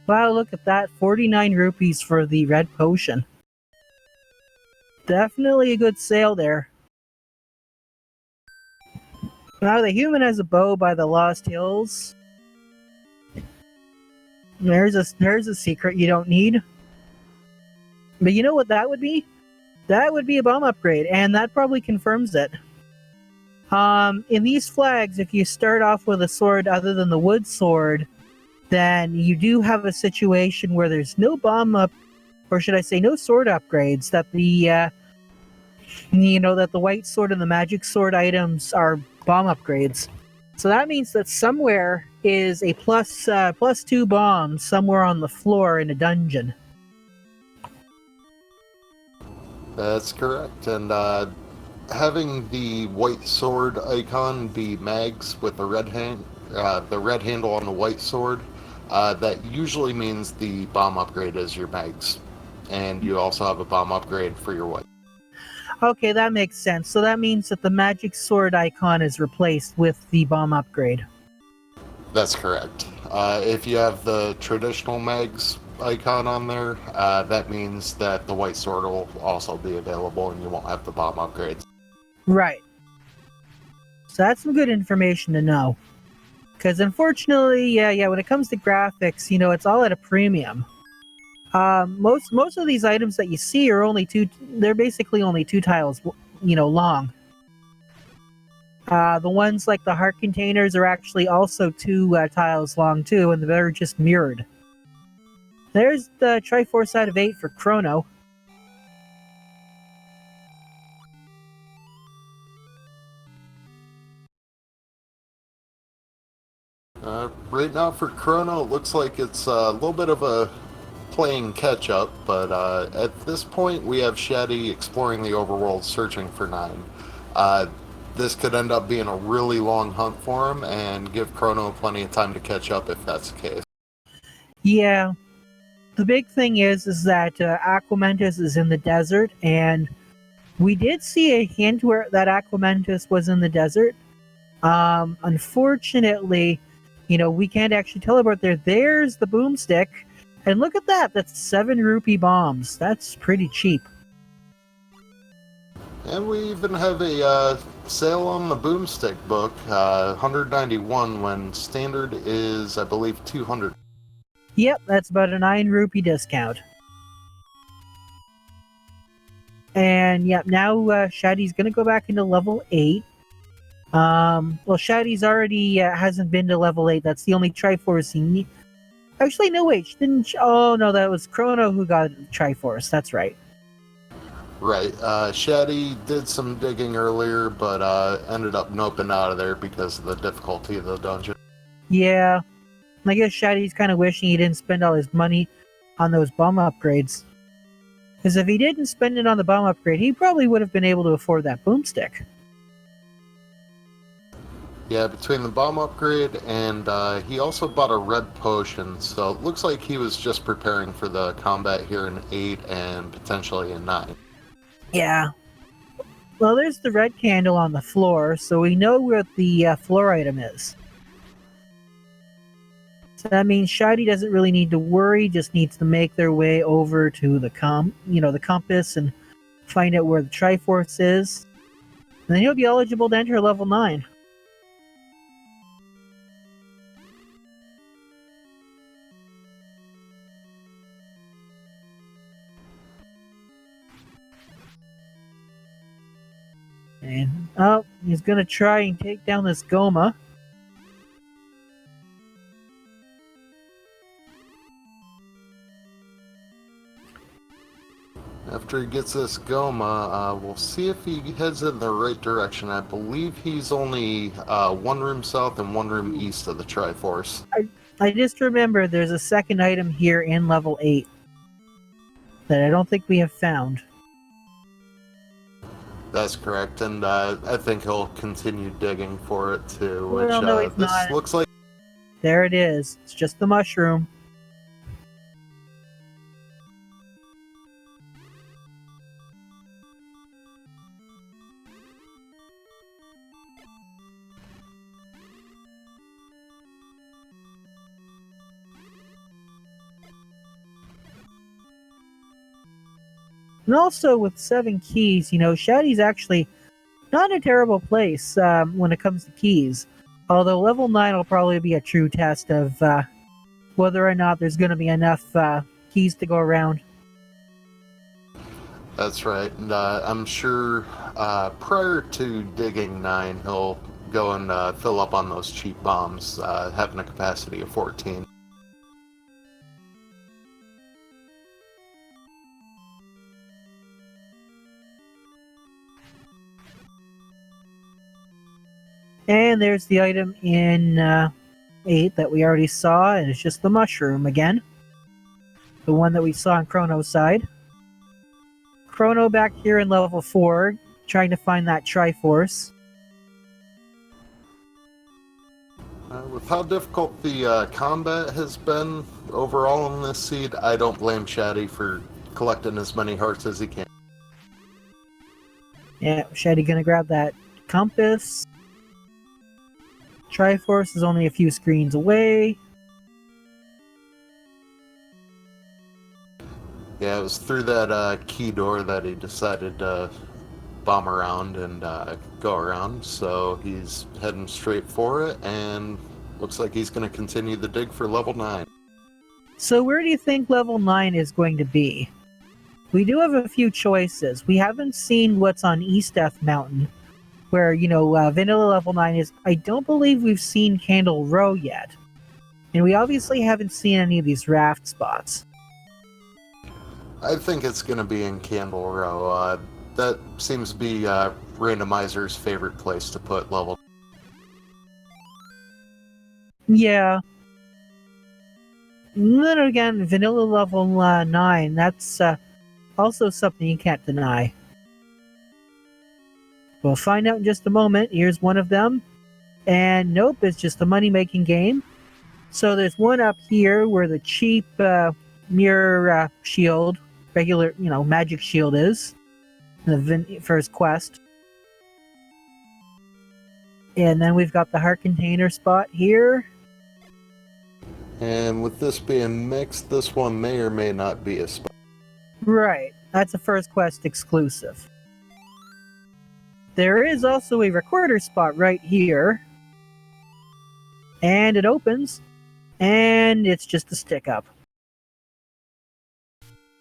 S1: Wow, look at that. 49 rupees for the red potion. Definitely a good sale there. Now the human has a bow by the Lost Hills. There's a secret you don't need. But you know what that would be? That would be a bomb upgrade, and that probably confirms it. In these flags, if you start off with a sword other than the wood sword, then you do have a situation where there's no bomb up, or should I say no sword upgrades, that the white sword and the magic sword items are bomb upgrades. So that means that somewhere is a plus 2 bomb somewhere on the floor in a dungeon.
S2: That's correct, and having the white sword icon be mags with the red handle on the white sword, that usually means the bomb upgrade is your mags. and you also have a bomb upgrade for your white.
S1: Okay, that makes sense. So that means that the magic sword icon is replaced with the bomb upgrade.
S2: That's correct. If you have the traditional Megs icon on there, that means that the white sword will also be available and you won't have the bomb upgrades.
S1: Right. So that's some good information to know. Because unfortunately, yeah, when it comes to graphics, it's all at a premium. Most of these items that you see are they're basically only 2 tiles, long. The ones like the heart containers are actually also 2 tiles long too, and they're just mirrored. There's the Triforce out of 8 for Chrono.
S2: Right now for Chrono, it looks like it's a little bit of a playing catch up, but at this point we have Shatty exploring the overworld searching for 9. This could end up being a really long hunt for him and give Chrono plenty of time to catch up if that's the case.
S1: Yeah. The big thing is that Aquamentus is in the desert, and we did see a hint where that Aquamentus was in the desert. Unfortunately, we can't actually teleport there. There's the boomstick. And look at that. That's 7 rupee bombs. That's pretty cheap.
S2: And we even have a sale on the boomstick book, 191 when standard is, I believe, 200.
S1: Yep, that's about a 9 rupee discount. And yep, now Shatty's gonna go back into level 8. Well, Shatty's already hasn't been to level 8. That's the only Triforce he needs. Actually, no, wait. Oh, no, that was Chrono who got Triforce. That's right.
S2: Right. Shatty did some digging earlier, but ended up noping out of there because of the difficulty of the dungeon.
S1: Yeah. I guess Shatty's kind of wishing he didn't spend all his money on those bomb upgrades. Because if he didn't spend it on the bomb upgrade, he probably would have been able to afford that boomstick.
S2: Yeah, between the bomb upgrade and he also bought a red potion, so it looks like he was just preparing for the combat here in 8 and potentially in 9.
S1: Yeah. Well, there's the red candle on the floor, so we know where the floor item is. So that means Shatty doesn't really need to worry, just needs to make their way over to the compass and find out where the Triforce is. And then he'll be eligible to enter level 9. And, he's gonna try and take down this Goma.
S2: After he gets this Goma, we'll see if he heads in the right direction. I believe he's only 1 room south and 1 room east of the Triforce.
S1: I just remember there's a second item here in level 8 that I don't think we have found.
S2: That's correct, and I think he'll continue digging for it too, which
S1: Well, no, he's
S2: this
S1: not.
S2: looks like.
S1: There it is. It's just the mushroom. And also with 7 keys, Shatty's actually not in a terrible place when it comes to keys. Although level 9 will probably be a true test of whether or not there's going to be enough keys to go around.
S2: That's right, and I'm sure prior to digging 9, he'll go and fill up on those cheap bombs, having a capacity of 14.
S1: And there's the item in 8 that we already saw, and it's just the mushroom again. The one that we saw on Chrono's side. Chrono back here in level 4, trying to find that Triforce.
S2: With how difficult the combat has been overall in this seed, I don't blame Shatty for collecting as many hearts as he can.
S1: Yeah, Shatty gonna grab that compass. Triforce is only a few screens away.
S2: Yeah, it was through that key door that he decided to bomb around and go around, so he's heading straight for it, and looks like he's going to continue the dig for level 9.
S1: So where do you think level 9 is going to be? We do have a few choices. We haven't seen what's on East Death Mountain, where, vanilla level 9 is. I don't believe we've seen Candle Row yet. And we obviously haven't seen any of these raft spots.
S2: I think it's going to be in Candle Row. That seems to be Randomizer's favorite place to put level.
S1: Yeah. And then again, vanilla level 9, that's also something you can't deny. We'll find out in just a moment. Here's one of them. And nope, it's just a money-making game. So there's one up here where the cheap mirror shield, regular, magic shield is. The first quest. And then we've got the heart container spot here.
S2: And with this being mixed, this one may or may not be a spot.
S1: Right, that's a first quest exclusive. There is also a recorder spot right here. And it opens. And it's just a stick up.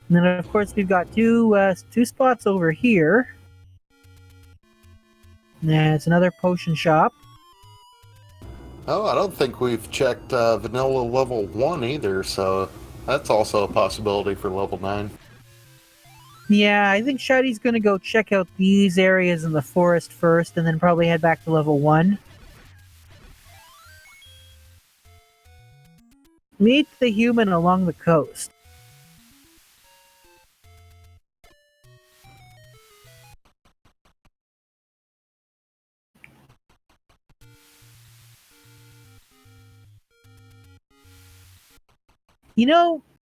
S1: And then, of course, we've got two spots over here. And it's another potion shop.
S2: Oh, I don't think we've checked vanilla level 1 either, so that's also a possibility for level 9.
S1: Yeah, I think Shatty's going to go check out these areas in the forest first, and then probably head back to level 1. Meet the human along the coast.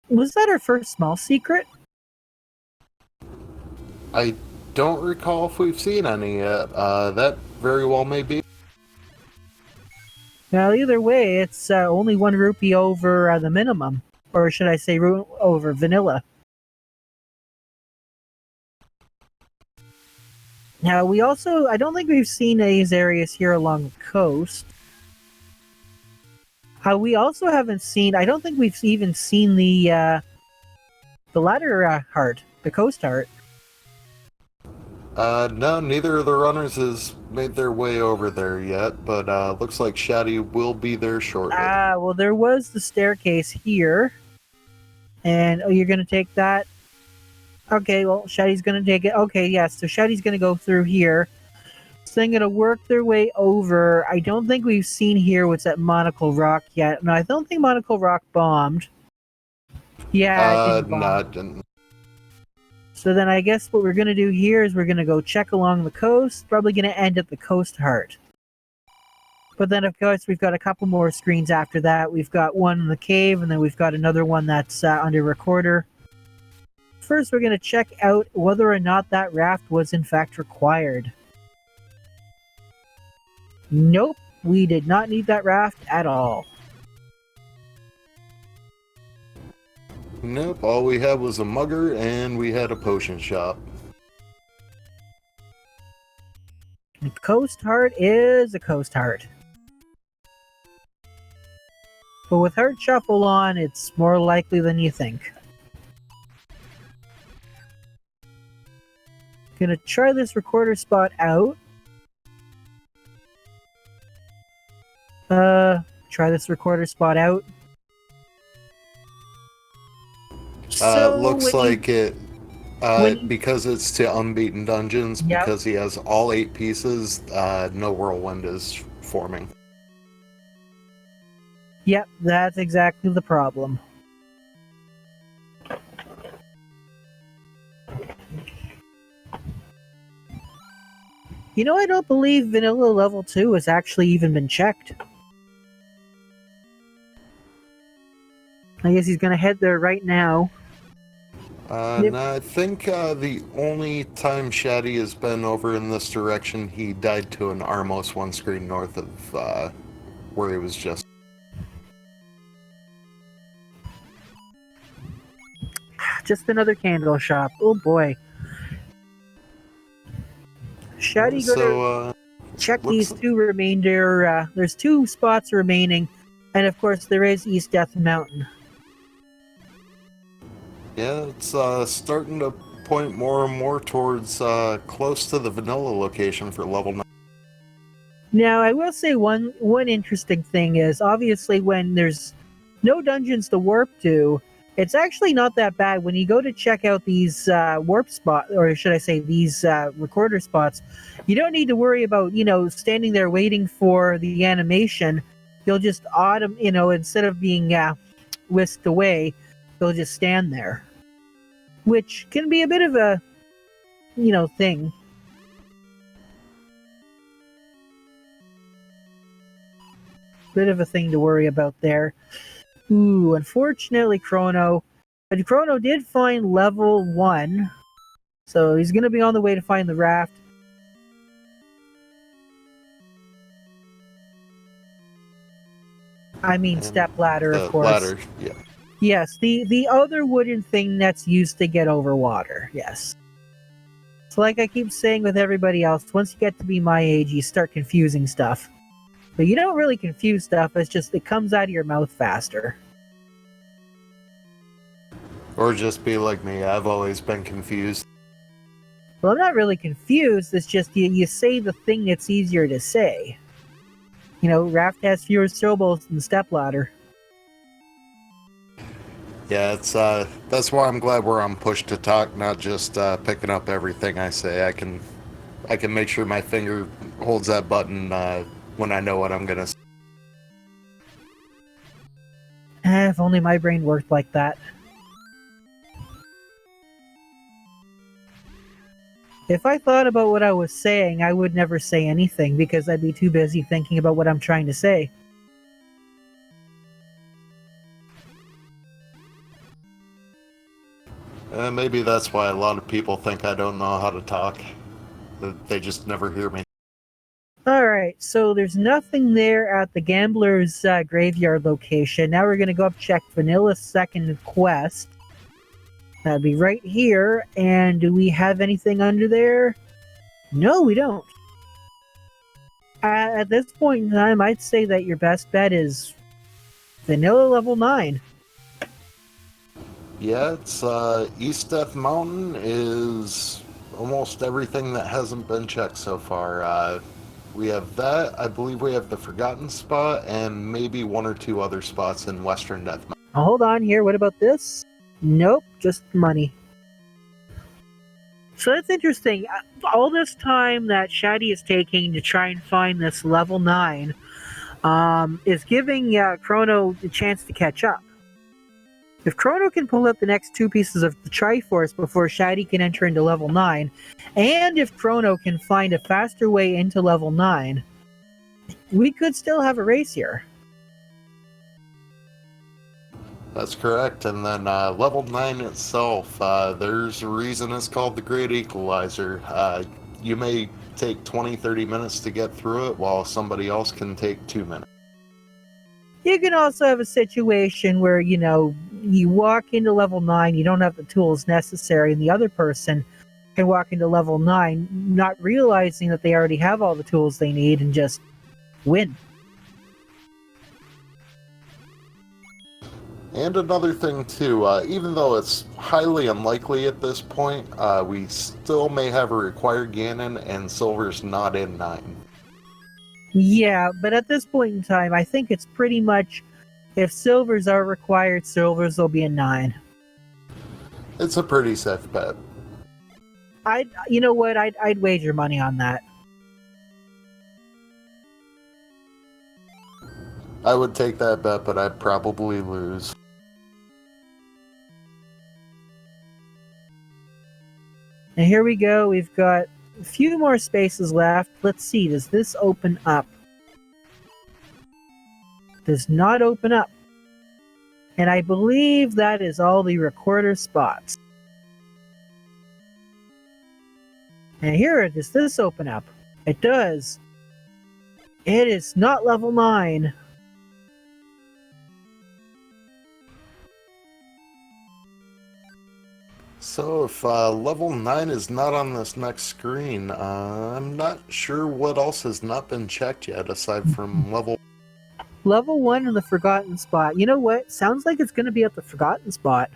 S1: Was that our first small secret?
S2: I don't recall if we've seen any yet. That very well may be.
S1: Well, either way, it's only 1 rupee over the minimum. Or should I say over vanilla. Now, I don't think we've seen these areas here along the coast. We also haven't seen, I don't think we've even seen the ladder heart, the coast heart.
S2: No, neither of the runners has made their way over there yet, but looks like Shatty will be there shortly.
S1: Well, there was the staircase here. And, you're going to take that? Okay, well, Shatty's going to take it. Okay, yes, so Shatty's going to go through here. So they're going to work their way over. I don't think we've seen here what's at Monocle Rock yet. No, I don't think Monocle Rock bombed. Yeah, it didn't bomb.
S2: No, it didn't.
S1: So then I guess what we're going to do here is we're going to go check along the coast. Probably going to end at the coast heart. But then, of course, we've got a couple more screens after that. We've got one in the cave, and then we've got another one that's under recorder. First, we're going to check out whether or not that raft was in fact required. Nope, we did not need that raft at all.
S2: Nope, all we had was a mugger and we had a potion shop.
S1: The coast heart is a coast heart. But with Heart Shuffle on, it's more likely than you think. Gonna try this recorder spot out. Try this recorder spot out.
S2: Looks like it, because it's to Unbeaten Dungeons,
S1: Yep.
S2: because he has all 8 pieces, no whirlwind is forming.
S1: Yep, that's exactly the problem. I don't believe vanilla level 2 has actually even been checked. I guess he's gonna head there right now. Yep.
S2: No, I think the only time Shatty has been over in this direction, he died to an Armos one screen north of where he was just.
S1: Just another candle shop. Oh boy. Shatty gonna
S2: So,
S1: check
S2: looks
S1: these two remainder. There's 2 spots remaining, and of course there is East Death Mountain.
S2: yeah, it's starting to point more and more towards close to the vanilla location for level 9.
S1: Now, I will say one interesting thing is obviously when there's no dungeons to warp to, it's actually not that bad when you go to check out these warp spots, or should I say these recorder spots. You don't need to worry about standing there waiting for the animation. You'll just instead of being whisked away, they'll just stand there, which can be a bit of a thing. Bit of a thing to worry about there. Ooh, unfortunately, but Chrono did find level 1, so he's going to be on the way to find the raft. I mean,
S2: And
S1: step ladder, of
S2: the
S1: course.
S2: ladder, yeah.
S1: Yes, the other wooden thing that's used to get over water, yes. So like I keep saying with everybody else, once you get to be my age, you start confusing stuff. But you don't really confuse stuff, it's just it comes out of your mouth faster.
S2: Or just be like me, I've always been confused.
S1: Well, I'm not really confused, it's just you say the thing that's easier to say. Raft has fewer syllables than stepladder.
S2: Yeah, it's that's why I'm glad we're on push to talk, not just picking up everything I say. I can make sure my finger holds that button when I know what I'm gonna say.
S1: If only my brain worked like that. If I thought about what I was saying, I would never say anything because I'd be too busy thinking about what I'm trying to say.
S2: Maybe that's why a lot of people think I don't know how to talk. They just never hear me.
S1: Alright, so there's nothing there at the Gambler's Graveyard location. Now we're going to go up check Vanilla's second quest. That'd be right here. And do we have anything under there? No, we don't. At this point in time, I'd say that your best bet is Vanilla level 9.
S2: Yeah, it's East Death Mountain is almost everything that hasn't been checked so far. We have that. I believe we have the Forgotten Spot and maybe 1 or 2 other spots in Western Death Mountain.
S1: Hold on here. What about this? Nope, just money. So that's interesting. All this time that Shatty is taking to try and find this level 9 is giving Chrono the chance to catch up. If Chrono can pull out the next 2 pieces of the Triforce before Shatty can enter into level 9, and if Chrono can find a faster way into level 9, we could still have a race here.
S2: That's correct. And then level 9 itself, there's a reason it's called the Great Equalizer. You may take 20-30 minutes to get through it, while somebody else can take 2 minutes.
S1: You can also have a situation where, you walk into level 9, you don't have the tools necessary, and the other person can walk into level 9 not realizing that they already have all the tools they need and just win.
S2: And another thing too, even though it's highly unlikely at this point, we still may have a required Ganon and Silver's not in 9.
S1: Yeah, but at this point in time, I think it's pretty much, if silvers are required, silvers will be a 9.
S2: It's a pretty safe bet.
S1: You know what, I'd wager money on that.
S2: I would take that bet, but I'd probably lose.
S1: And here we go, we've got a few more spaces left. Let's see, does this open up? Does not open up. And I believe that is all the recorder spots. And here, does this open up? It does. It is not level 9.
S2: So if level 9 is not on this next screen, I'm not sure what else has not been checked yet aside from level...
S1: Level 1 in the Forgotten Spot. You know what? Sounds like it's going to be at the Forgotten Spot.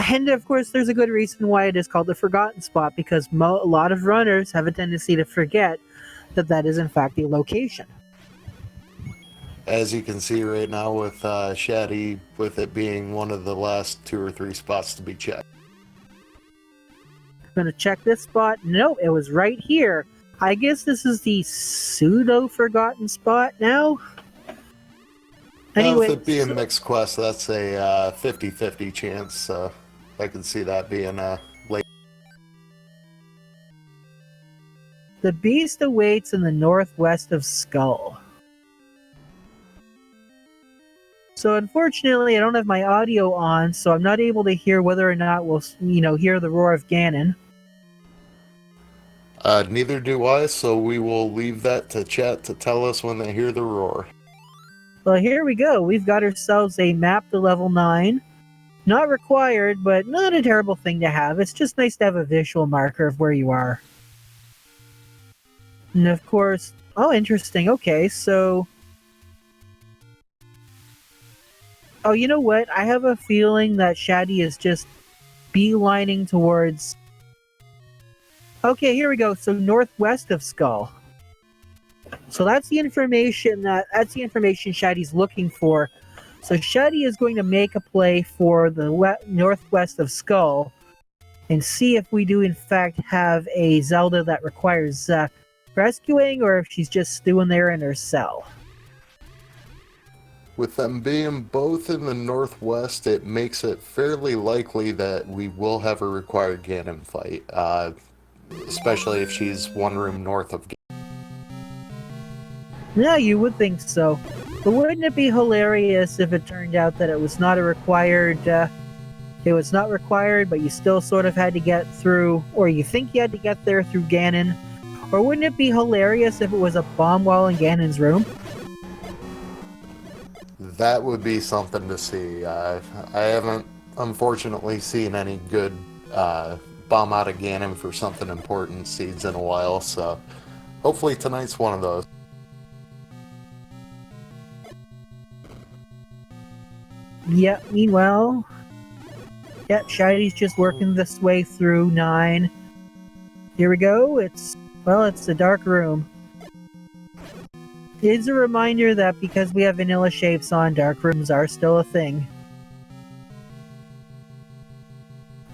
S1: And of course, there's a good reason why it is called the Forgotten Spot, because a lot of runners have a tendency to forget that that is in fact the location.
S2: As you can see right now with Shatty, with it being one of the last 2 or 3 spots to be checked.
S1: I'm going to check this spot. Nope, it was right here. I guess this is the pseudo-forgotten spot now? Anyway,
S2: with it being mixed quest, that's a 50-50 chance, so I can see that being late.
S1: The beast awaits in the northwest of Skull. So unfortunately, I don't have my audio on, so I'm not able to hear whether or not we'll, hear the roar of Ganon.
S2: Neither do I, so we will leave that to chat to tell us when they hear the roar.
S1: Well, here we go. We've got ourselves a map to level 9. Not required, but not a terrible thing to have. It's just nice to have a visual marker of where you are. And of course... Oh, interesting. Okay, so... Oh, you know what? I have a feeling that Shatty is just beelining towards... Okay, here we go. So northwest of Skull. So that's the information Shatty's looking for. So Shatty is going to make a play for the northwest of Skull and see if we do in fact have a Zelda that requires rescuing, or if she's just stewing there in her cell.
S2: With them being both in the northwest, it makes it fairly likely that we will have a required Ganon fight, especially if she's one room north of Ganon.
S1: Yeah, you would think so. But wouldn't it be hilarious if it turned out that it was not a required, it was not required, but you still sort of had to get through, or you think you had to get there through Ganon? Or wouldn't it be hilarious if it was a bomb wall in Ganon's room?
S2: That would be something to see. I haven't, unfortunately, seen any good bomb out of Ganon for something important seeds in a while, so hopefully tonight's one of those.
S1: Yep, meanwhile... Yep, Shatty's just working this way through 9. Here we go, it's a dark room. It's a reminder that because we have vanilla shapes on, dark rooms are still a thing.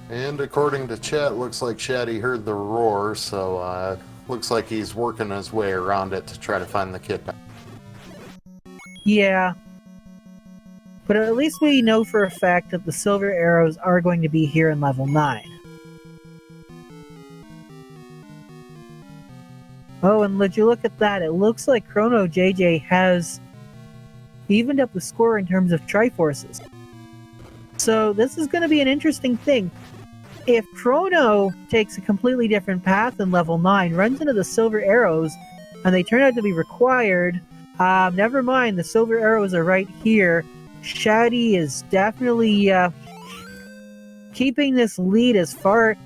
S2: And according to chat, looks like Shatty heard the roar, so looks like he's working his way around it to try to find the kid.
S1: Yeah. But at least we know for a fact that the silver arrows are going to be here in level 9. Oh, and would you look at that? It looks like ChronoJJ has evened up the score in terms of Triforces. So this is going to be an interesting thing. If Chrono takes a completely different path in level 9, runs into the silver arrows, and they turn out to be required, never mind, the silver arrows are right here. Shatty is definitely keeping this lead as far...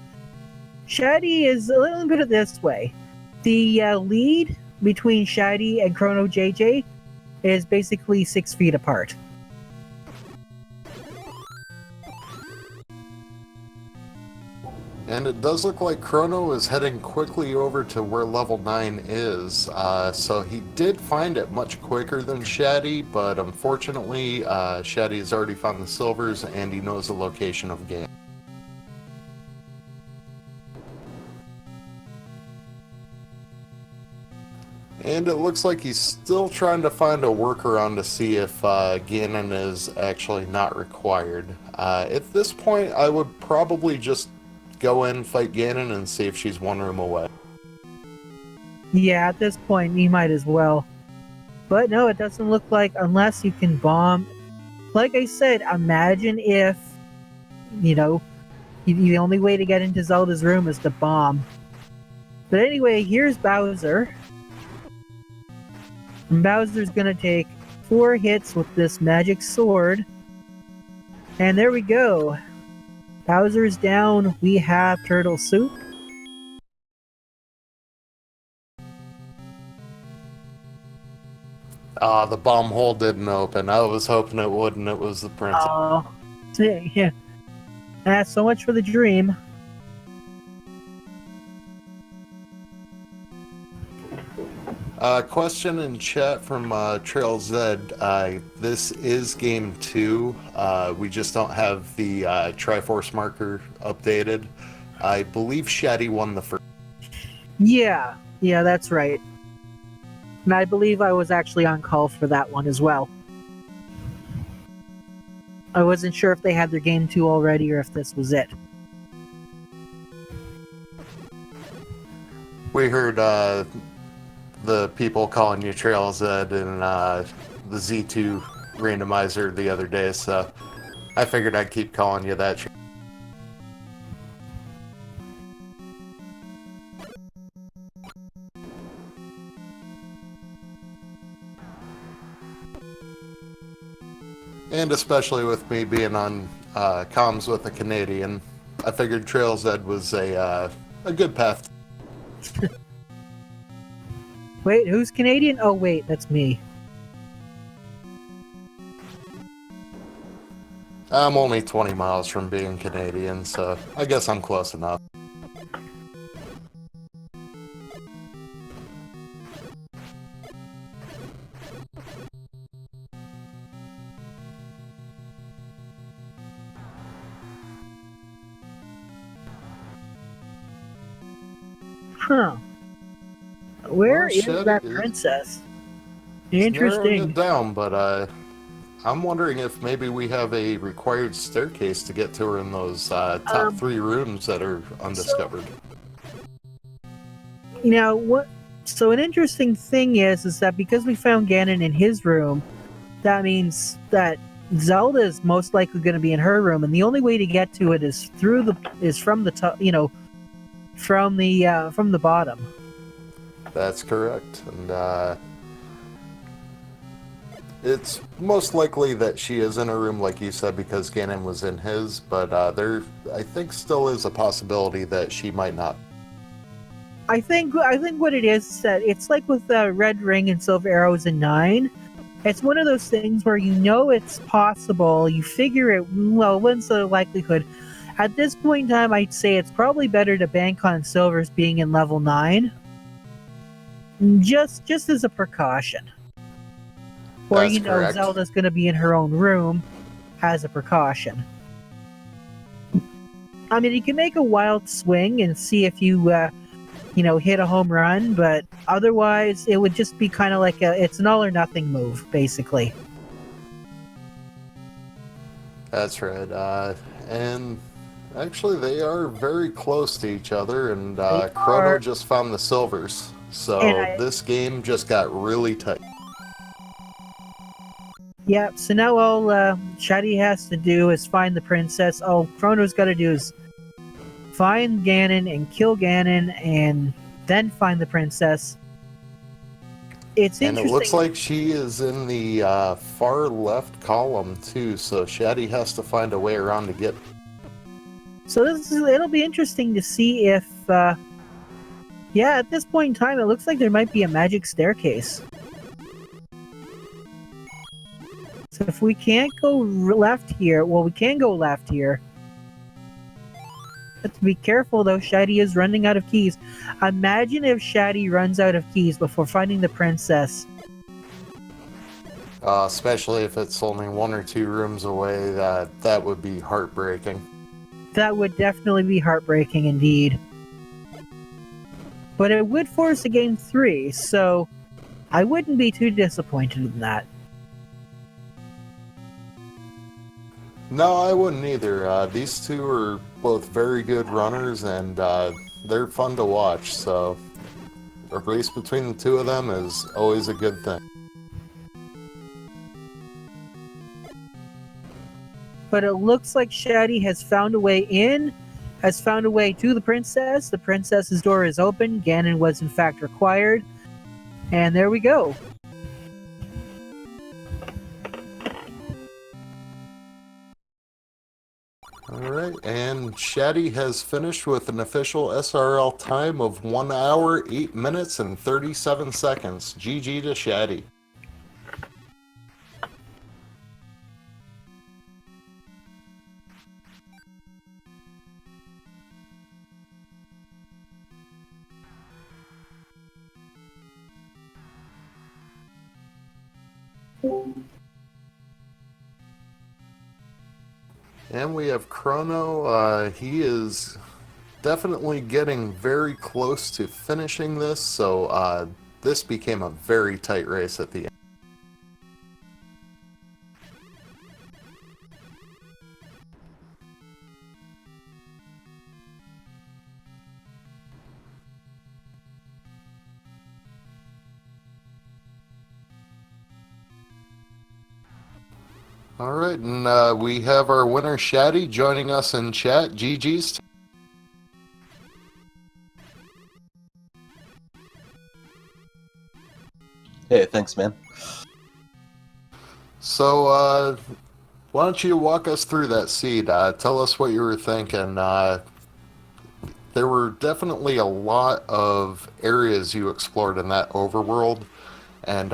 S1: Shatty is, let me put it this way. The lead between Shatty and ChronoJJ is basically 6 feet apart.
S2: And it does look like Chrono is heading quickly over to where level 9 is, so he did find it much quicker than Shatty, but unfortunately Shatty has already found the silvers and he knows the location of Ganon. And it looks like he's still trying to find a workaround to see if Ganon is actually not required. At this point, I would probably just go in, fight Ganon, and see if she's one room away.
S1: Yeah, at this point, you might as well. But no, it doesn't look like, unless you can bomb... Like I said, imagine if, the only way to get into Zelda's room is to bomb. But anyway, here's Bowser. And Bowser's gonna take 4 hits with this magic sword. And there we go. Bowser's down. We have Turtle Soup.
S2: The bomb hole didn't open. I was hoping it would, and it was the princess.
S1: Oh, yeah. So much for the dream.
S2: Question in chat from Trail Z. This is game 2. We just don't have the Triforce marker updated. I believe Shatty won the first.
S1: Yeah, that's right. And I believe I was actually on call for that one as well. I wasn't sure if they had their game 2 already or if this was it.
S2: We heard the people calling you Trail Z and the Z2 randomizer the other day, so I figured I'd keep calling you that. And especially with me being on comms with a Canadian, I figured Trail Z was a good path.
S1: Wait, who's Canadian? Oh, wait, that's me.
S2: I'm only 20 miles from being Canadian, so I guess I'm close enough.
S1: Huh. Where is
S2: Shatty
S1: that princess?
S2: Narrowing
S1: Interesting.
S2: it down, but I'm wondering if maybe we have a required staircase to get to her in those top 3 rooms that are undiscovered.
S1: Now, what? So an interesting thing is that because we found Ganon in his room, that means that Zelda is most likely going to be in her room, and the only way to get to it is from the top, from the bottom.
S2: That's correct, and it's most likely that she is in her room, like you said, because Ganon was in his, but there, I think, still is a possibility that she might not.
S1: I think what it is that it's like with Red Ring and Silver Arrows in 9. It's one of those things where it's possible, you figure it, well, what's the likelihood? At this point in time, I'd say it's probably better to bank on Silver's being in level 9. Just as a precaution. Or,
S2: That's correct.
S1: Zelda's going to be in her own room as a precaution. I mean, you can make a wild swing and see if you, hit a home run, but otherwise, it would just be kind of like it's an all or nothing move, basically.
S2: That's right. And actually, they are very close to each other, and Chrono just found the silvers. So this game just got really tight.
S1: Yeah, so now all Shatty has to do is find the princess. All Chrono's got to do is find Ganon and kill Ganon, and then find the princess. It's interesting.
S2: And it looks like she is in the far left column, too, so Shatty has to find a way around to get...
S1: So it'll be interesting to see if... at this point in time, it looks like there might be a magic staircase. So if we can't go left here, well, we can go left here. Have to be careful, though. Shatty is running out of keys. Imagine if Shatty runs out of keys before finding the princess.
S2: Especially if it's only 1 or 2 rooms away, that would be heartbreaking.
S1: That would definitely be heartbreaking indeed. But it would force a game 3, so I wouldn't be too disappointed in that.
S2: No, I wouldn't either. These two are both very good runners, and they're fun to watch, so a race between the two of them is always a good thing.
S1: But it looks like Shatty has found a way in, has found a way to the princess. The princess's door is open. Ganon was in fact required. And there we go.
S2: Alright, and Shatty has finished with an official SRL time of 1 hour, 8 minutes, and 37 seconds. GG to Shatty. And we have Chrono. He is definitely getting very close to finishing this, so this became a very tight race at the end. Alright, and we have our winner Shatty joining us in chat. GG's.
S3: Hey, thanks, man.
S2: So, why don't you walk us through that seed? Tell us what you were thinking. There were definitely a lot of areas you explored in that overworld, and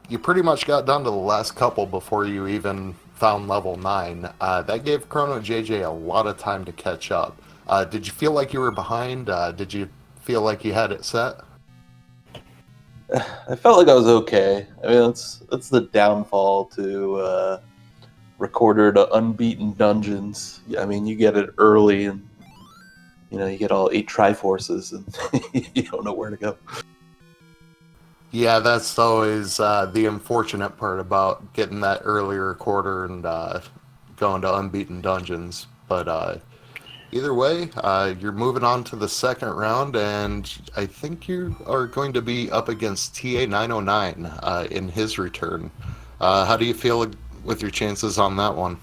S2: you pretty much got down to the last couple before you even found level 9. That gave ChronoJJ a lot of time to catch up. Did you feel like you were behind? Did you feel like you had it set?
S3: I felt like I was okay. I mean, that's the downfall to recorded unbeaten dungeons. I mean, you get it early, and you get all 8 Triforces, and you don't know where to go.
S2: Yeah, that's always the unfortunate part about getting that earlier recorder and going to unbeaten dungeons. But either way, you're moving on to the second round, and I think you are going to be up against TA909 in his return. How do you feel with your chances on that one?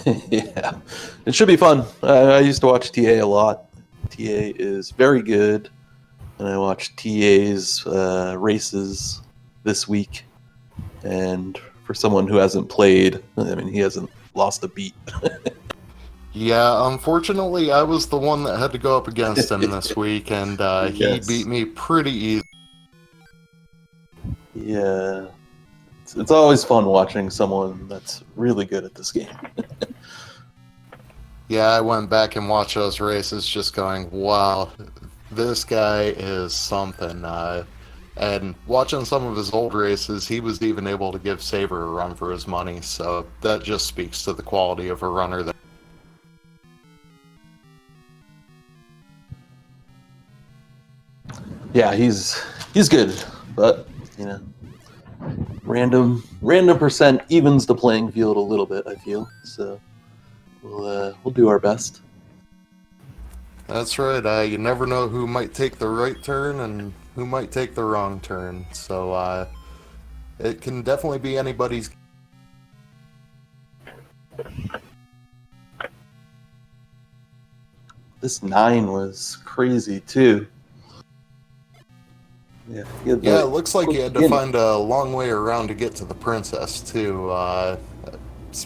S3: Yeah, it should be fun. I used to watch TA a lot. TA is very good, and I watched TA's races this week. And for someone who hasn't played, I mean, he hasn't lost a beat.
S2: Yeah, unfortunately, I was the one that had to go up against him this week, and he
S3: Yes.
S2: beat me pretty easy.
S3: Yeah, it's always fun watching someone that's really good at this game.
S2: Yeah, I went back and watched those races just going, wow, this guy is something. And watching some of his old races, he was even able to give Saber a run for his money, so that just speaks to the quality of a runner there.
S3: Yeah, he's good, but random percent evens the playing field a little bit, I feel. So we'll do our best.
S2: That's right. You never know who might take the right turn and who might take the wrong turn. So it can definitely be anybody's.
S3: This 9 was crazy too. Yeah,
S2: Yeah, it looks like you had to find a long way around to get to the princess too.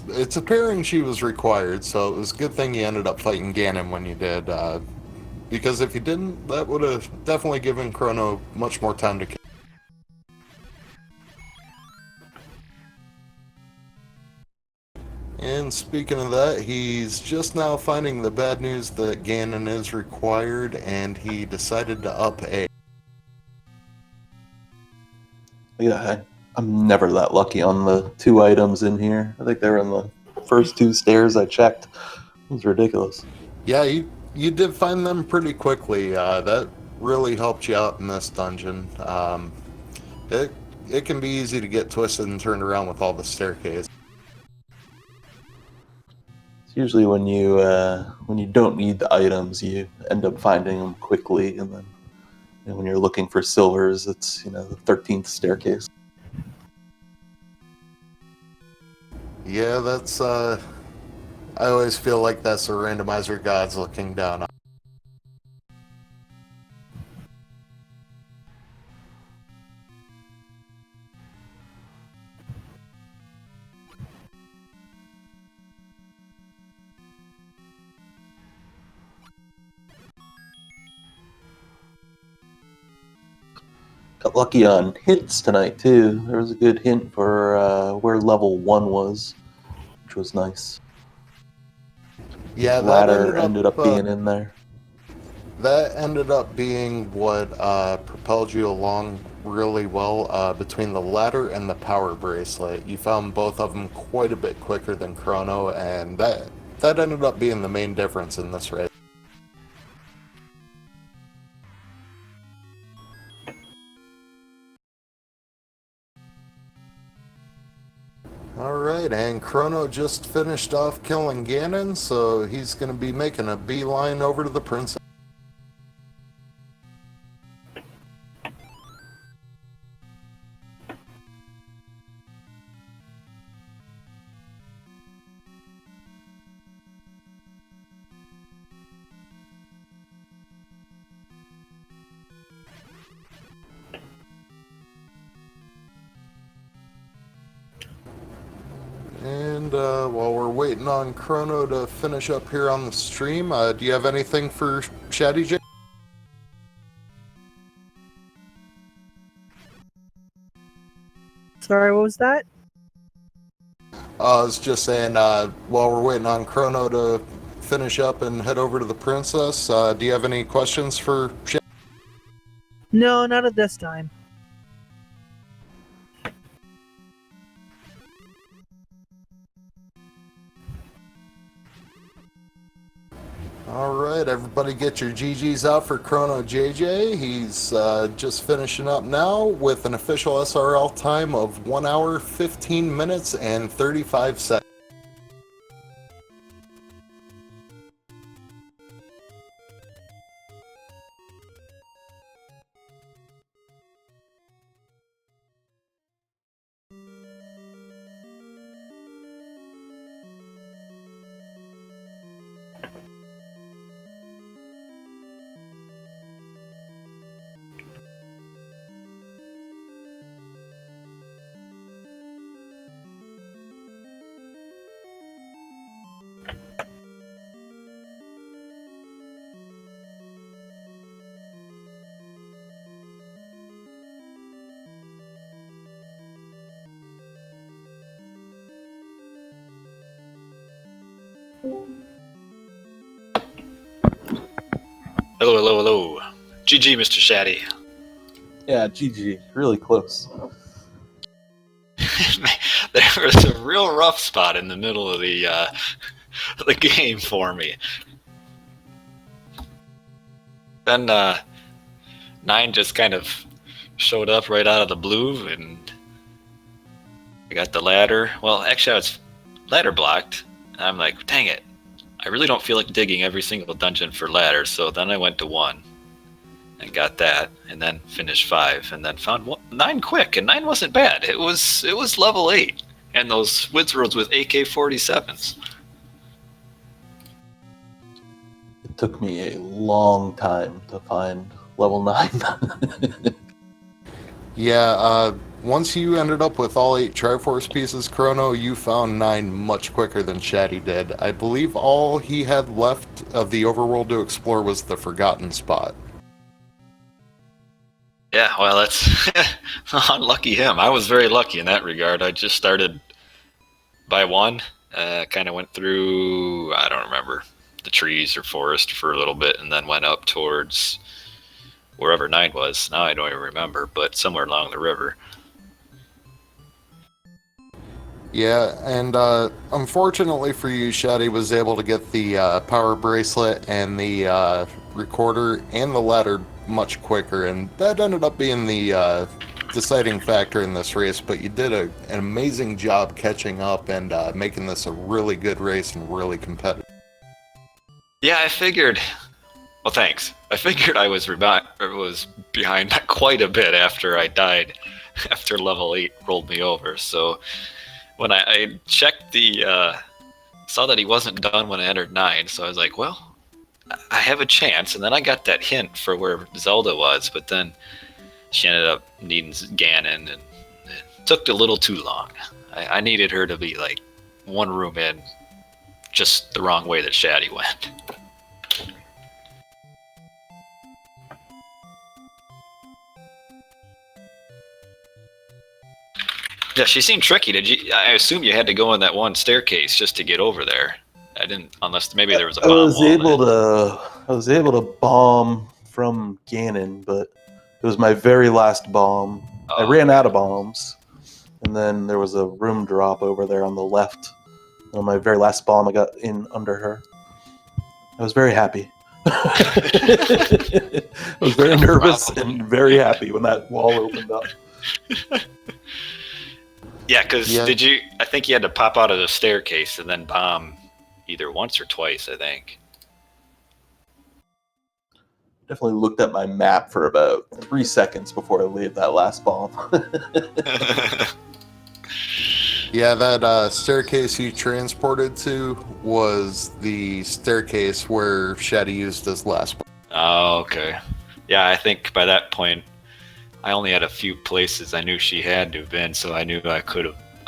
S2: It's appearing she was required, so it was a good thing you ended up fighting Ganon when you did. Because if you didn't, that would have definitely given Chrono much more time to kill. And speaking of that, he's just now finding the bad news that Ganon is required, and he decided to up A.
S3: Yeah, I'm never that lucky on the 2 items in here. I think they were in the first 2 stairs I checked. It was ridiculous.
S2: Yeah, you did find them pretty quickly. That really helped you out in this dungeon. It can be easy to get twisted and turned around with all the staircase.
S3: It's usually when you don't need the items, you end up finding them quickly, and then when you're looking for silvers, it's the 13th staircase.
S2: Yeah, that's I always feel like that's the randomizer gods looking down on.
S3: Got lucky on hints tonight too. There was a good hint for where level 1 was, which was nice.
S2: Yeah, that
S3: Ladder ended up being in there.
S2: That ended up being what propelled you along really well between the ladder and the power bracelet. You found both of them quite a bit quicker than Chrono, and that ended up being the main difference in this race. Alright, and Chrono just finished off killing Ganon, so he's going to be making a beeline over to the princess. And while we're waiting on Chrono to finish up here on the stream, do you have anything for Shatty J?
S1: Sorry, what was that?
S2: I was just saying, while we're waiting on Chrono to finish up and head over to the princess, do you have any questions for Shatty?
S1: No, not at this time.
S2: Alright, everybody get your GGs out for ChronoJJ. He's just finishing up now with an official SRL time of 1 hour, 15 minutes, and 35 seconds.
S4: Hello, hello, hello. GG, Mr. Shatty.
S3: Yeah, GG. Really close.
S4: There was a real rough spot in the middle of the game for me. Then 9 just kind of showed up right out of the blue, and I got the ladder. Well, actually, I was ladder blocked. And I'm like, dang it. I really don't feel like digging every single dungeon for ladders, so then I went to 1 and got that, and then finished 5, and then found 9 quick, and 9 wasn't bad. It was level 8, and those Wizards with AK-47s.
S3: It took me a long time to find level 9.
S2: Yeah, once you ended up with all 8 Triforce pieces, Chrono, you found 9 much quicker than Shatty did. I believe all he had left of the overworld to explore was the Forgotten Spot.
S4: Yeah, well, that's unlucky him. I was very lucky in that regard. I just started by 1, kind of went through, I don't remember, the trees or forest for a little bit, and then went up towards wherever 9 was. Now I don't even remember, but somewhere along the river.
S2: Yeah, and unfortunately for you, Shatty was able to get the power bracelet and the recorder and the ladder much quicker, and that ended up being the deciding factor in this race, but you did an amazing job catching up and making this a really good race and really competitive.
S4: Yeah, I figured... Well, thanks. I figured I was behind quite a bit after I died, after level 8 rolled me over, so... When I checked the saw that he wasn't done when I entered 9, so I was like, well, I have a chance. And then I got that hint for where Zelda was, but then she ended up needing Ganon, and it took a little too long. I needed her to be like one room in, just the wrong way that Shatty went. Yeah, she seemed tricky. I assume you had to go in that one staircase just to get over there. I didn't, unless maybe there was a bomb.
S3: I was able to bomb from Ganon, but it was my very last bomb. I ran out of bombs, and then there was a room drop over there on the left. On my very last bomb, I got in under her. I was very happy. I was very nervous and very happy when that wall opened up.
S4: Yeah, because I think you had to pop out of the staircase and then bomb either once or twice, I think.
S3: Definitely looked at my map for about 3 seconds before I laid that last bomb.
S2: Yeah, that staircase you transported to was the staircase where Shatty used his last bomb.
S4: Oh, okay. Yeah, I think by that point, I only had a few places I knew she had to have been, so I knew I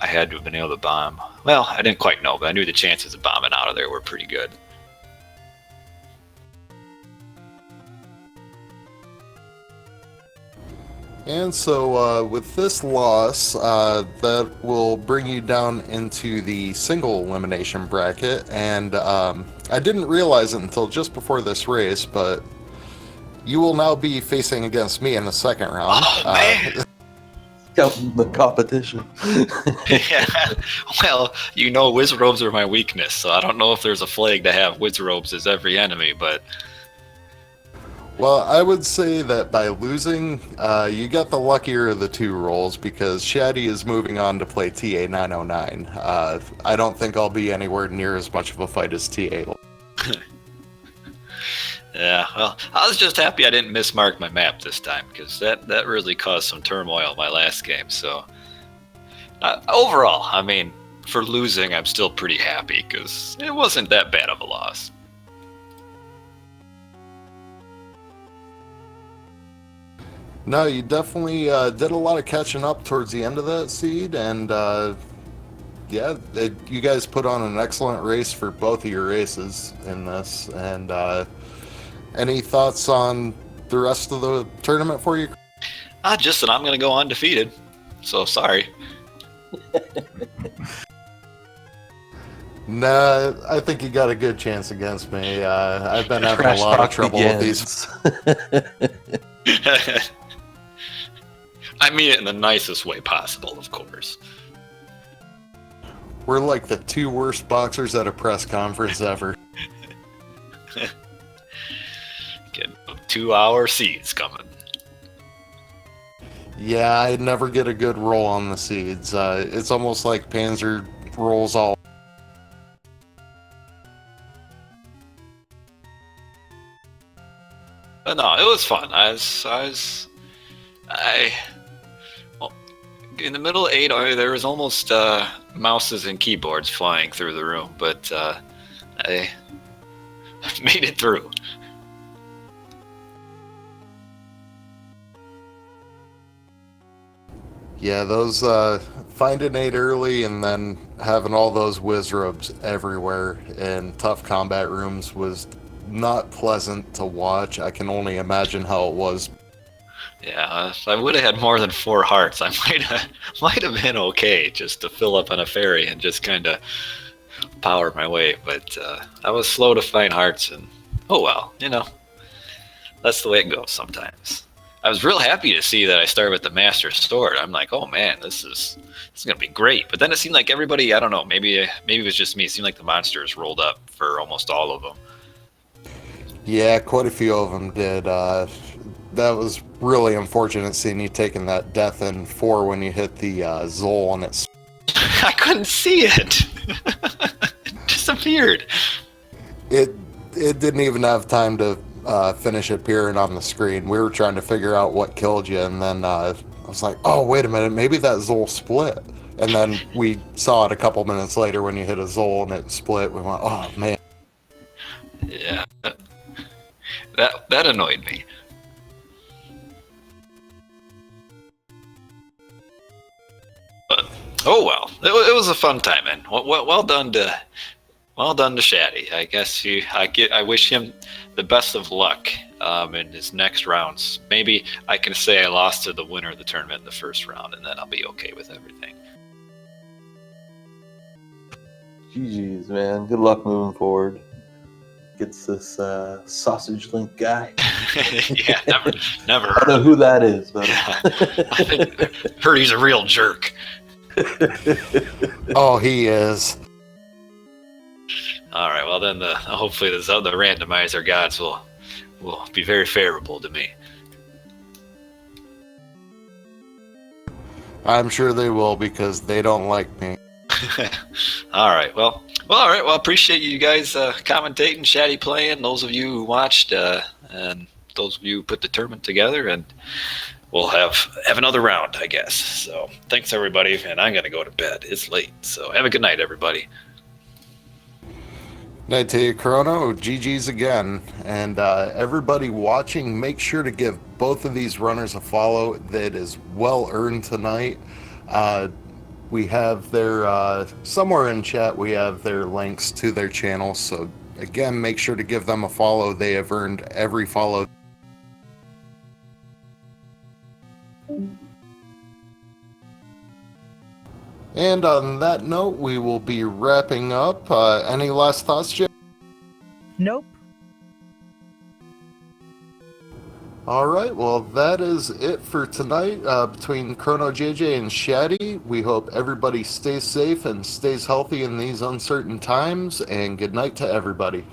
S4: had to have been able to bomb. Well, I didn't quite know, but I knew the chances of bombing out of there were pretty good.
S2: And so with this loss, that will bring you down into the single elimination bracket. And I didn't realize it until just before this race, but you will now be facing against me in the second round.
S4: Oh, man!
S3: Counting the competition.
S4: Yeah. Well, you know Wizrobes are my weakness, so I don't know if there's a flag to have Wizrobes as every enemy, but...
S2: Well, I would say that by losing, you got the luckier of the two roles because Shatty is moving on to play TA 909. I don't think I'll be anywhere near as much of a fight as TA.
S4: Yeah, well, I was just happy I didn't mismark my map this time because that really caused some turmoil in my last game. So overall, I mean, for losing, I'm still pretty happy because it wasn't that bad of a loss.
S2: No, you definitely did a lot of catching up towards the end of that seed, and yeah, you guys put on an excellent race for both of your races in this. And any thoughts on the rest of the tournament for you?
S4: Just that I'm going to go undefeated, so sorry.
S2: Nah, I think you got a good chance against me. I've been having a lot of trouble with these.
S4: I mean it in the nicest way possible, of course.
S2: We're like the two worst boxers at a press conference ever.
S4: Get 2-hour seeds coming.
S2: Yeah, I never get a good roll on the seeds. It's almost like Panzer rolls all.
S4: But no, it was fun. In the middle of 8, there was almost mouses and keyboards flying through the room, but I made it through.
S2: Yeah, those finding 8 early and then having all those Wizrobes everywhere in tough combat rooms was not pleasant to watch. I can only imagine how it was.
S4: Yeah, if I would have had more than 4 hearts, I might have been okay just to fill up on a ferry and just kind of power my way. But I was slow to find hearts, and oh well, that's the way it goes sometimes. I was real happy to see that I started with the Master Sword. I'm like, oh man, this is gonna be great. But then it seemed like everybody, I don't know, maybe it was just me. It seemed like the monsters rolled up for almost all of them.
S2: Yeah, quite a few of them did. That was really unfortunate seeing you taking that death in 4 when you hit the Zol on its.
S4: I couldn't see it. It disappeared.
S2: It didn't even have time to finish appearing on the screen. We were trying to figure out what killed you, and then I was like, oh, wait a minute, maybe that Zol split. And then we saw it a couple minutes later when you hit a Zol and it split. We went, oh man.
S4: Yeah, that annoyed me. But oh well, it was a fun time, and well done to Shatty. I guess I wish him the best of luck in his next rounds. Maybe I can say I lost to the winner of the tournament in the first round, and then I'll be okay with everything.
S3: GG's, man. Good luck moving forward. Gets this sausage link guy.
S4: Yeah, never
S3: I don't know who that is, but
S4: I think heard he's a real jerk.
S2: Oh, he is.
S4: All right, well then hopefully the randomizer gods will be very favorable to me.
S2: I'm sure they will because they don't like me.
S4: All right, well, I appreciate you guys commentating, Shatty playing, those of you who watched, and those of you who put the tournament together, and we'll have another round, I guess. So thanks everybody, and I'm gonna go to bed. It's late, so have a good night, everybody.
S2: Night to you, Chrono. GG's again. And everybody watching, make sure to give both of these runners a follow. That is well earned tonight. We have their, somewhere in chat, we have their links to their channels. So again, make sure to give them a follow. They have earned every follow. And on that note, we will be wrapping up. Any last thoughts, Jay?
S1: Nope.
S2: All right, well, that is it for tonight between ChronoJJ and Shatty. We hope everybody stays safe and stays healthy in these uncertain times, and good night to everybody.